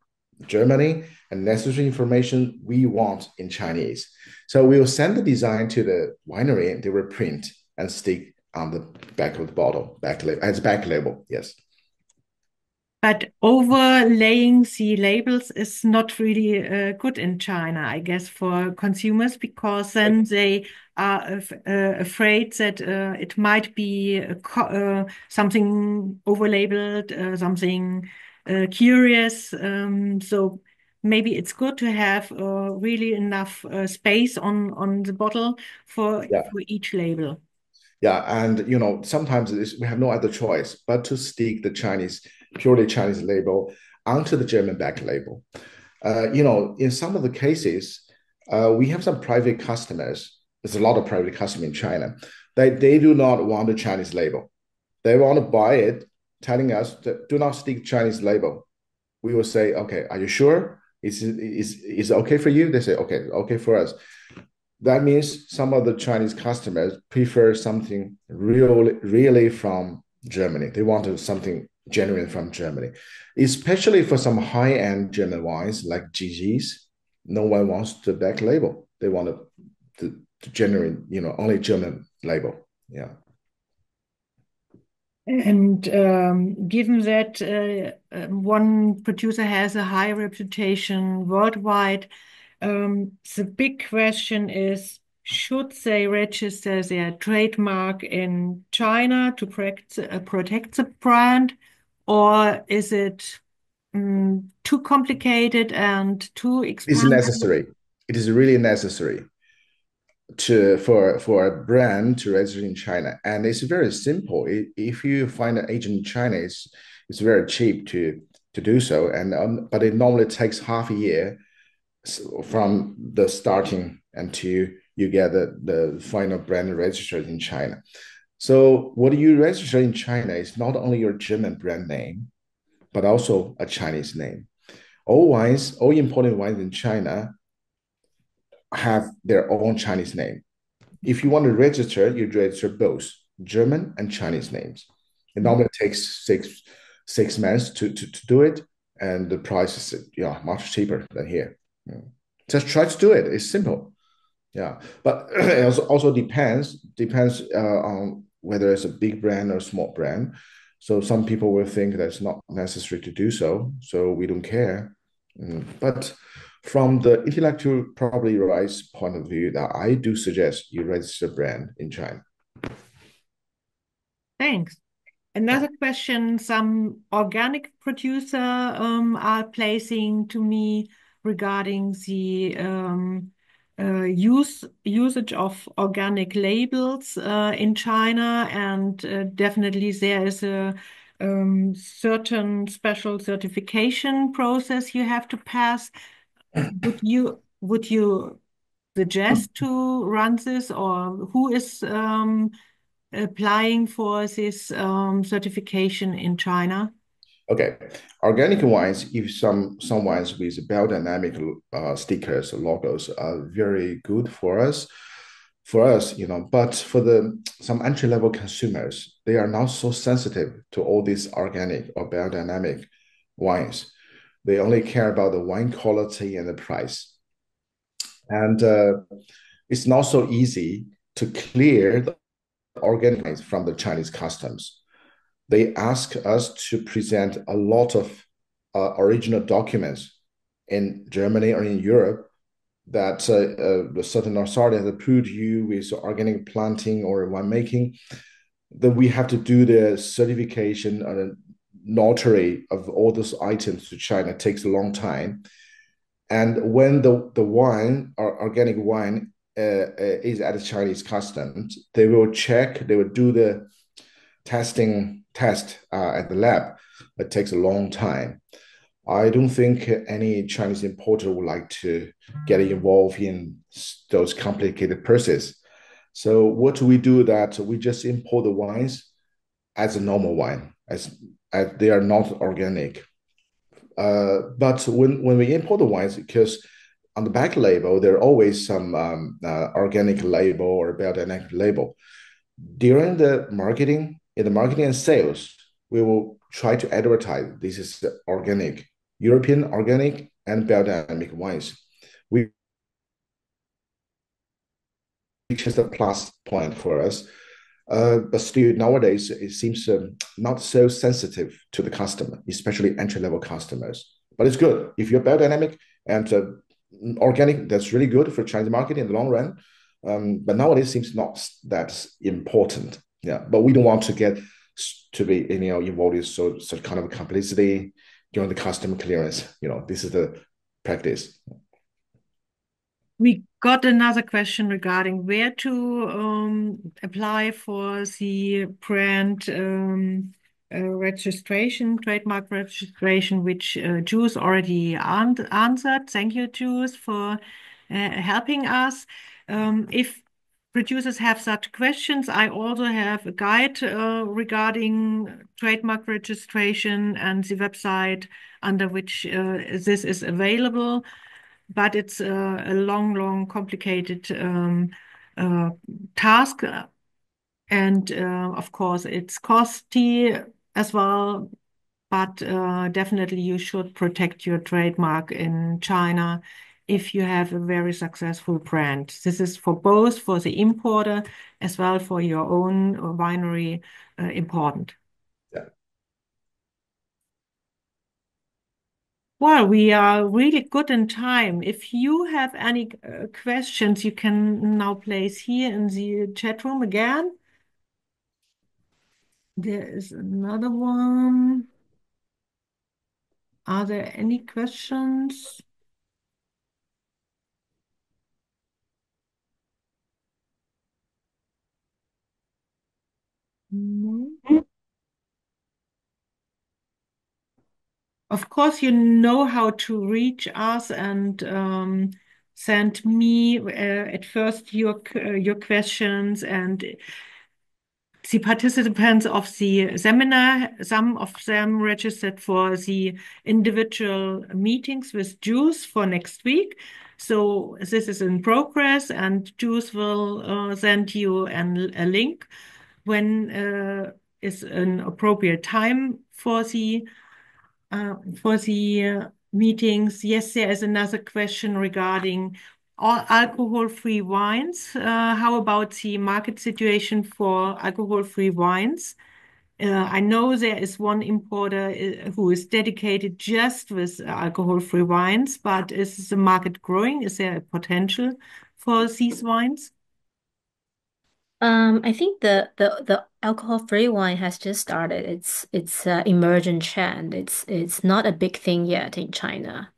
Germany and necessary information we want in Chinese. So we'll send the design to the winery and they will print and stick on the back of the bottle, as back label, yes. But overlaying the labels is not really good in China, I guess, for consumers, because then they are afraid that it might be something overlabeled, something curious. So maybe it's good to have really enough space on the bottle for each label. Yeah, and sometimes we have no other choice but to stick the purely Chinese label onto the German back label. In some of the cases, we have some private customers. There's a lot of private customers in China. They do not want a Chinese label. They want to buy it, telling us that do not stick Chinese label. We will say, okay, are you sure? Is it okay for you? They say, okay for us. That means some of the Chinese customers prefer something really from Germany. They want something genuine from Germany, especially for some high-end German wines like GGs. No one wants the back label. They want the genuine, only German label. Yeah. And given that one producer has a high reputation worldwide, the big question is, should they register their trademark in China to protect the brand, or is it too complicated and too It's expensive? necessary. It is really necessary for a brand to register in China, and it's very simple. If you find an agent in China, it's very cheap to do so, and but it normally takes half a year from the starting until you get the final brand registered in China. So what you register in China is not only your German brand name, but also a Chinese name. All imported wines in China have their own Chinese name. If you want to register, you register both German and Chinese names. It normally takes six months to do it, and the price is much cheaper than here. Yeah. Just try to do it. It's simple. Yeah, but it also depends on whether it's a big brand or a small brand. So some people will think that it's not necessary to do so, so we don't care. But from the intellectual property rights point of view, that I do suggest you register brand in China. Thanks. Another question some organic producer are placing to me regarding the usage of organic labels in China, and definitely there is a certain special certification process you have to pass. Would you suggest to run this, or who is applying for this certification in China? Okay, organic wines, if some wines with biodynamic stickers, logos are very good for us. But for some entry-level consumers, they are not so sensitive to all these organic or biodynamic wines. They only care about the wine quality and the price. And it's not so easy to clear the organic wines from the Chinese customs. They ask us to present a lot of original documents in Germany or in Europe that a certain authority has approved you with organic planting or winemaking. Then we have to do the certification and notary of all those items to China. It takes a long time. And when the wine or organic wine is at the Chinese customs, they will do the test at the lab. It takes a long time. I don't think any Chinese importer would like to get involved in those complicated processes. So what we do that we just import the wines as a normal wine. as they are not organic. But when we import the wines, because on the back label, there are always some organic label or biodynamic label. During the marketing, in the marketing and sales, we will try to advertise this is the organic, European organic and biodynamic wines. Which is a plus point for us. But still, nowadays, it seems not so sensitive to the customer, especially entry-level customers. But it's good. If you're biodynamic and organic, that's really good for Chinese market in the long run. But nowadays, it seems not that important. Yeah, but we don't want to get to be involved in such kind of complicity during the customer clearance. This is the practice. We got another question regarding where to apply for the brand registration, trademark registration, which Jules already answered. Thank you, Jules, for helping us. If producers have such questions, I also have a guide regarding trademark registration and the website under which this is available. But it's a long, complicated task. And of course, it's costly as well. But definitely you should protect your trademark in China if you have a very successful brand. This is for both for the importer as well for your own winery important. Yeah. Well, we are really good in time. If you have any questions, you can now place here in the chat room again. There is another one. Are there any questions? No. Of course, you know how to reach us and send me at first your questions, and the participants of the seminar, some of them registered for the individual meetings with Jules for next week. So this is in progress, and Jules will send you a link when is an appropriate time for the meetings. Yes, there is another question regarding alcohol-free wines. How about the market situation for alcohol-free wines? I know there is one importer who is dedicated just with alcohol-free wines, but is the market growing? Is there a potential for these wines? I think the alcohol-free wine has just started. It's an emergent trend. It's not a big thing yet in China.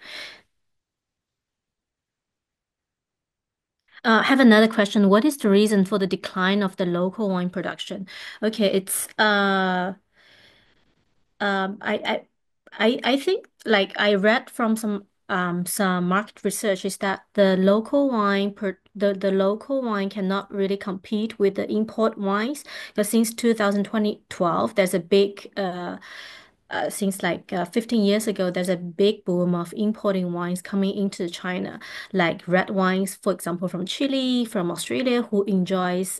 I have another question. What is the reason for the decline of the local wine production? Okay, it's um I I I think like I read from some market research is that the local wine cannot really compete with the import wines because since 2012 there's a big since like 15 years ago, there's a big boom of importing wines coming into China, like red wines, for example, from Chile, from Australia, who enjoys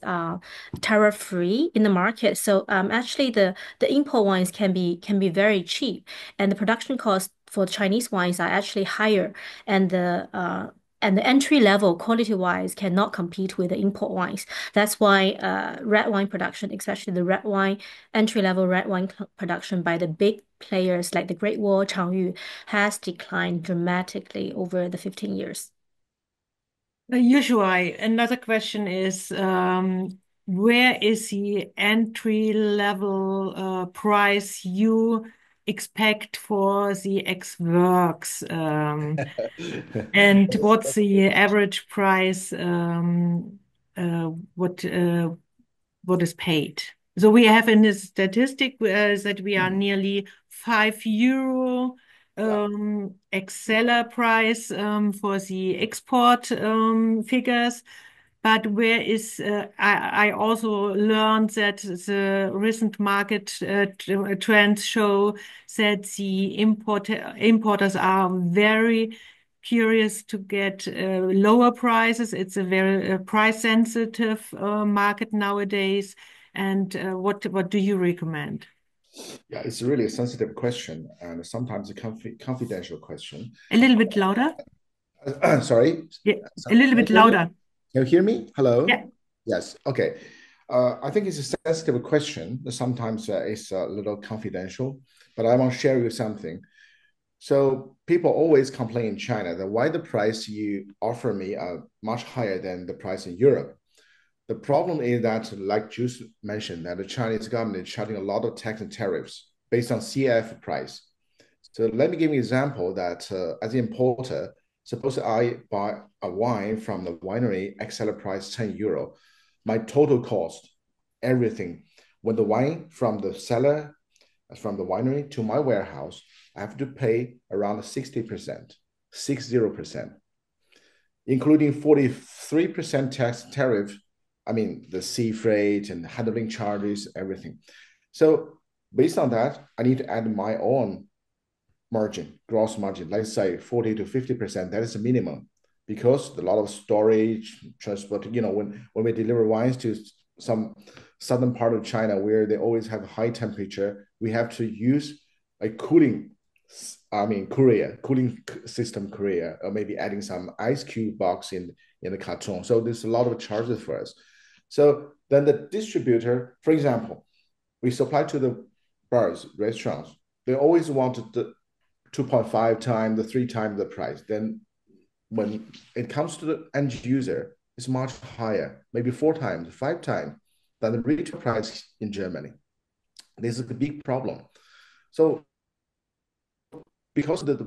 tariff-free in the market. So actually, the import wines can be very cheap, and the production costs for Chinese wines are actually higher, and the entry level quality wise cannot compete with the import wines. That's why red wine production, especially the red wine entry level red wine production by the big players like the Great Wall, Changyu, has declined dramatically over the 15 years. Usually, another question is where is the entry level price you expect for the X works? And what's the average price? What is paid? So we have in this statistic that we are nearly €5 ex-seller price for the export figures. But where is I also learned that the recent market trends show that the importers are very curious to get lower prices. It's a very price sensitive market nowadays. And what do you recommend? Yeah, it's really a sensitive question and sometimes a confidential question. A little bit louder. Sorry. Yeah, a little bit louder. Can you hear me? Hello? Yeah. Yes. Okay. I think it's a sensitive question. Sometimes it's a little confidential, but I want to share with you something. So people always complain in China that why the price you offer me are much higher than the price in Europe. The problem is that, like Juice mentioned, that the Chinese government is charging a lot of tax and tariffs based on CF price. So let me give you an example that as an importer, suppose I buy a wine from the winery X seller price 10 euro, my total cost, everything, when the wine from the seller, from the winery to my warehouse, I have to pay around 60%, 60%, including 43% tax tariff. I mean, the sea freight and handling charges, everything. So based on that, I need to add my own margin, gross margin, let's say 40 to 50%. That is the minimum because a lot of storage, transport, when we deliver wines to some southern part of China where they always have high temperature, we have to use a cooling system courier, or maybe adding some ice cube box in the carton. So there's a lot of charges for us. So then the distributor, for example, we supply to the bars, restaurants, they always wanted the 2.5 times, the 3 times the price. Then when it comes to the end user, it's much higher, maybe 4 times, 5 times than the retail price in Germany. This is a big problem. So because the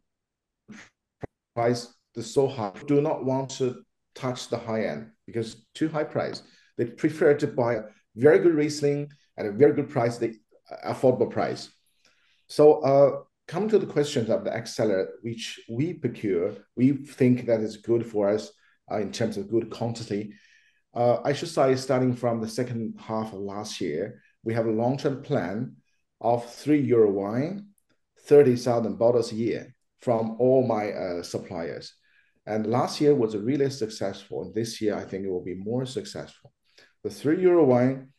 price is so high, do not want to touch the high end because too high price. They prefer to buy a very good Riesling at a very good price, the affordable price. So come to the questions of the X seller, which we procure, we think that is good for us in terms of good quantity. I should say, starting from the second half of last year, we have a long-term plan of €3 wine, 30,000 bottles a year from all my suppliers. And last year was really successful. And this year, I think it will be more successful. The €3 wine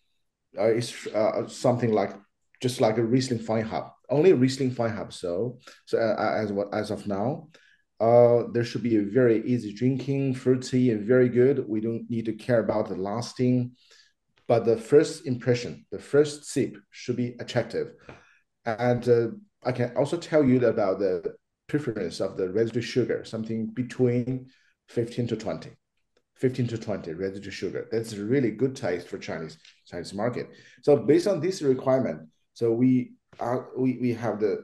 is something like just like a Riesling Fine Hub, only a Riesling Fine Hub. So as of now, there should be a very easy drinking, fruity, and very good. We don't need to care about the lasting, but the first impression, the first sip should be attractive. And I can also tell you about the preference of the residue sugar, something between 15 to 20. 15 to 20 residue sugar. That's a really good taste for Chinese market. So based on this requirement, so we have the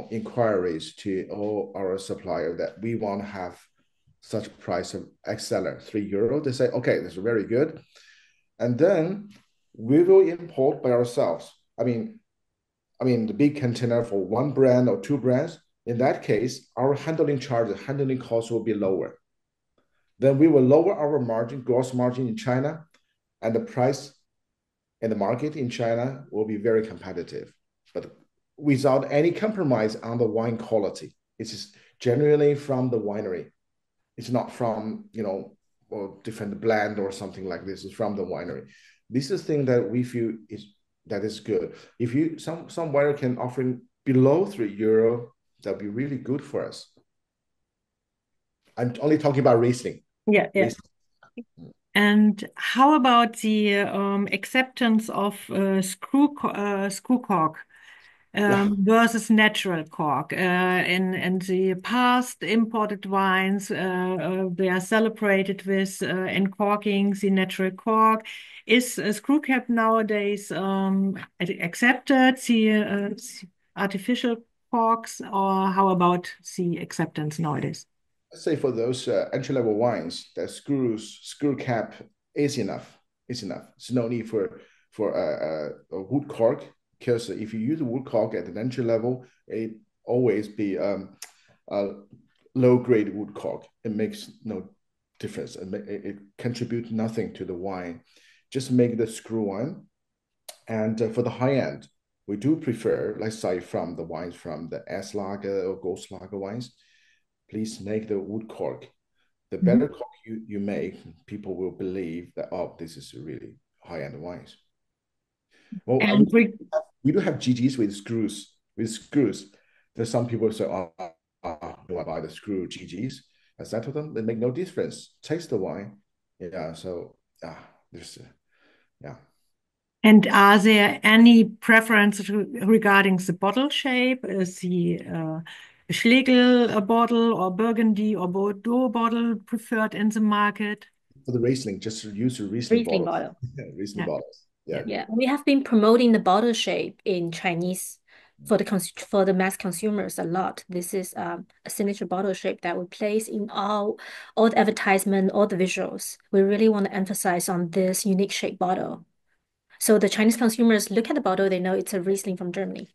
inquiries to all our suppliers that we want to have such price of X seller €3. They say, okay, that's very good, and then we will import by ourselves. I mean the big container for one brand or two brands. In that case, our handling costs will be lower. Then we will lower our margin, gross margin in China, and the price in the market in China will be very competitive, but without any compromise on the wine quality. It is generally from the winery. It's not from, or different blend or something like this. It's from the winery. This is the thing that we feel is good. If some winery can offer below €3, that'd be really good for us. I'm only talking about Riesling. Yeah. And how about the acceptance of screw cork versus natural cork? In the past, imported wines they are celebrated with uncorking the natural cork. Is screw cap nowadays accepted, the artificial corks, or how about the acceptance nowadays? Let's say for those entry-level wines, the screw cap is enough. It's enough. There's no need for a wood cork, because if you use a wood cork at an entry level, it always be a low-grade wood cork. It makes no difference, and it contributes nothing to the wine. Just make the screw wine. And for the high end, we do prefer, let's say, from the wines from the S-lager or Goldslager wines, please make the wood cork. The better cork you make, people will believe that, oh, this is really high-end wines. Well, And we do have GGs with screws. There's some people say, oh, do I buy the screw GGs? I said to them, they make no difference. Taste the wine. Yeah, so there's, yeah. And are there any preferences regarding the bottle shape? Is the Schlegel bottle or Burgundy or Bordeaux bottle preferred in the market? For the Riesling, just use a Riesling Riesling bottle. bottle. Riesling bottles. Yeah. Yeah, we have been promoting the bottle shape in Chinese for the mass consumers a lot. This is a signature bottle shape that we place in all the advertisement, all the visuals. We really want to emphasize on this unique shape bottle. So the Chinese consumers look at the bottle, they know it's a Riesling from Germany.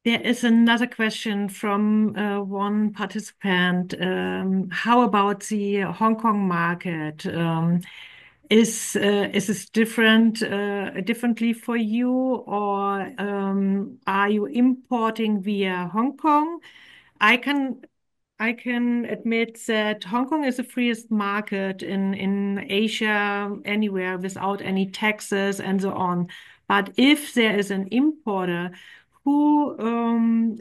There is another question from one participant. How about the Hong Kong market? Is this differently for you, or are you importing via Hong Kong? I can admit that Hong Kong is the freest market in Asia, anywhere without any taxes and so on. But if there is an importer who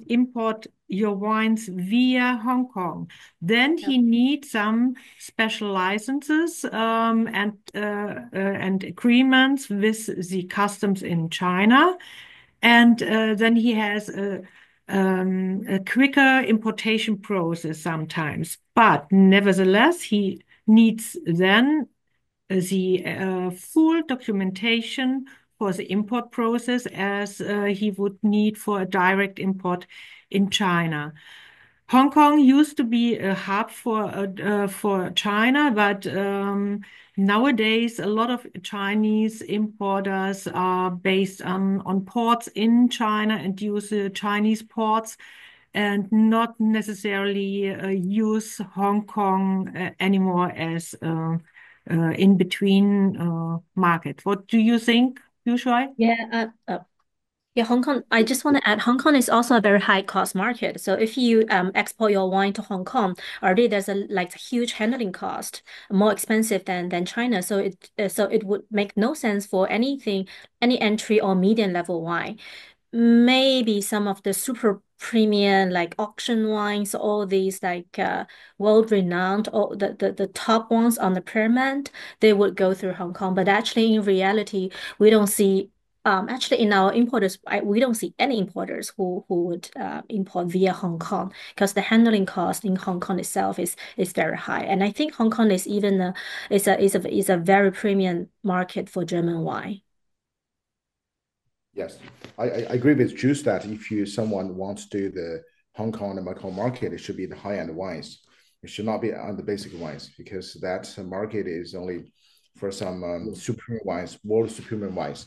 import your wines via Hong Kong, then he needs some special licenses and agreements with the customs in China, and then he has a quicker importation process sometimes. But nevertheless, he needs then the full documentation for the import process as he would need for a direct import in China. Hong Kong used to be a hub for China, but nowadays a lot of Chinese importers are based on ports in China and use the Chinese ports and not necessarily use Hong Kong anymore as in between market. What do you think, Yu Shuai? Yeah, Hong Kong. I just want to add, Hong Kong is also a very high cost market. So if you export your wine to Hong Kong, already there's a huge handling cost, more expensive than China. So it would make no sense for any entry or medium level wine. Maybe some of the super premium like auction wines, all these world renowned, or the top ones on the pyramid, they would go through Hong Kong. But actually, in reality, we don't see. Actually, in our importers, we don't see any importers who would import via Hong Kong because the handling cost in Hong Kong itself is very high, and I think Hong Kong is even is a very premium market for German wine. Yes, I agree with Juice that if someone wants to do the Hong Kong and Macau market, it should be the high-end wines. It should not be on the basic wines because that market is only for some super wines, world super wines.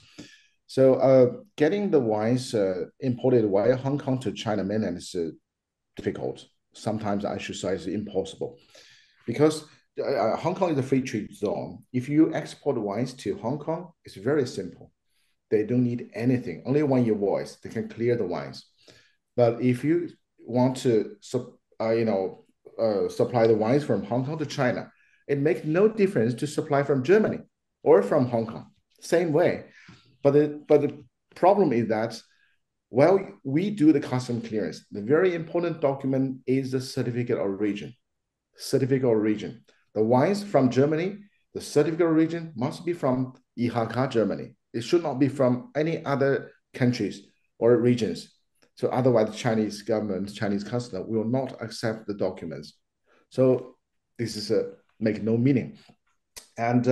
So getting the wines imported via Hong Kong to China mainland is difficult. Sometimes I should say it's impossible because Hong Kong is a free trade zone. If you export wines to Hong Kong, it's very simple. They don't need anything, only one invoice. They can clear the wines. But if you want to supply the wines from Hong Kong to China, it makes no difference to supply from Germany or from Hong Kong. Same way. But the problem is that while we do the custom clearance, the very important document is the certificate of origin. Certificate of origin. The wines from Germany, the certificate of origin must be from IHK, Germany. It should not be from any other countries or regions. So otherwise, the Chinese government, Chinese customer will not accept the documents. So this is make no meaning. And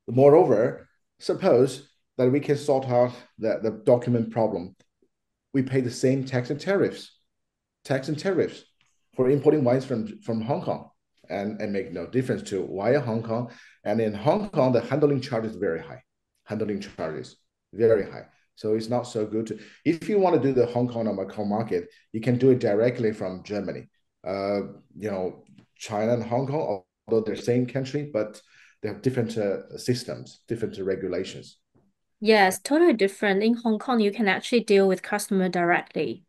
moreover, suppose that we can sort out the document problem. We pay the same tax and tariffs for importing wines from Hong Kong and make no difference to via Hong Kong. And in Hong Kong, the handling charge is very high. Handling charges very high. So it's not so good. If you want to do the Hong Kong or Macau market, you can do it directly from Germany. China and Hong Kong although they're same country, but they have different systems, different regulations. Yes, totally different. In Hong Kong, you can actually deal with customer directly.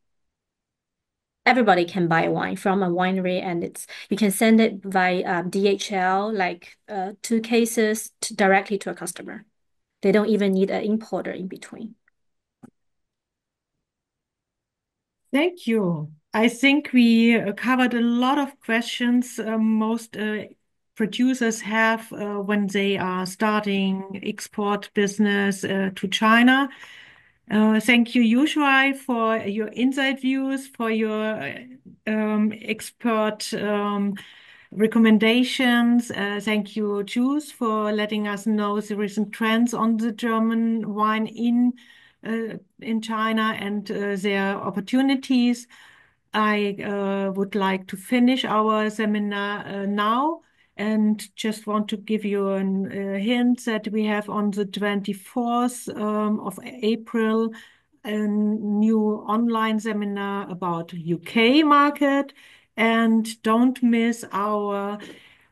Everybody can buy wine from a winery, and you can send it by DHL, like 2 cases directly to a customer. They don't even need an importer in between. Thank you. I think we covered a lot of questions most producers have when they are starting export business to China. Thank you, Yushuai, for your inside views, for your expert recommendations. Thank you, Juice, for letting us know the recent trends on the German wine in China and their opportunities. I would like to finish our seminar now and just want to give you a hint that we have on the 24th of April a new online seminar about UK market. And don't miss our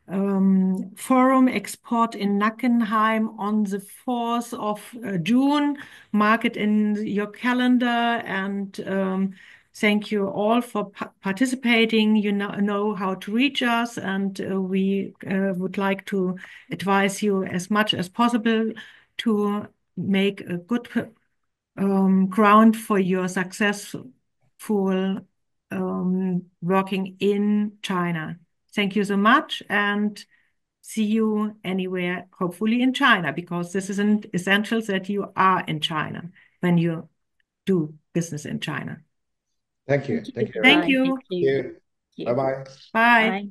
forum export in Nackenheim on the 4th of June. Mark it in your calendar and thank you all for participating. You know how to reach us, and we would like to advise you as much as possible to make a good ground for your successful working in China. Thank you so much, and see you anywhere, hopefully in China, because this is an essential that you are in China when you do business in China. Thank you. Thank you. Thank you. Thank Bye. you. Thank you. Bye bye. Bye. Bye.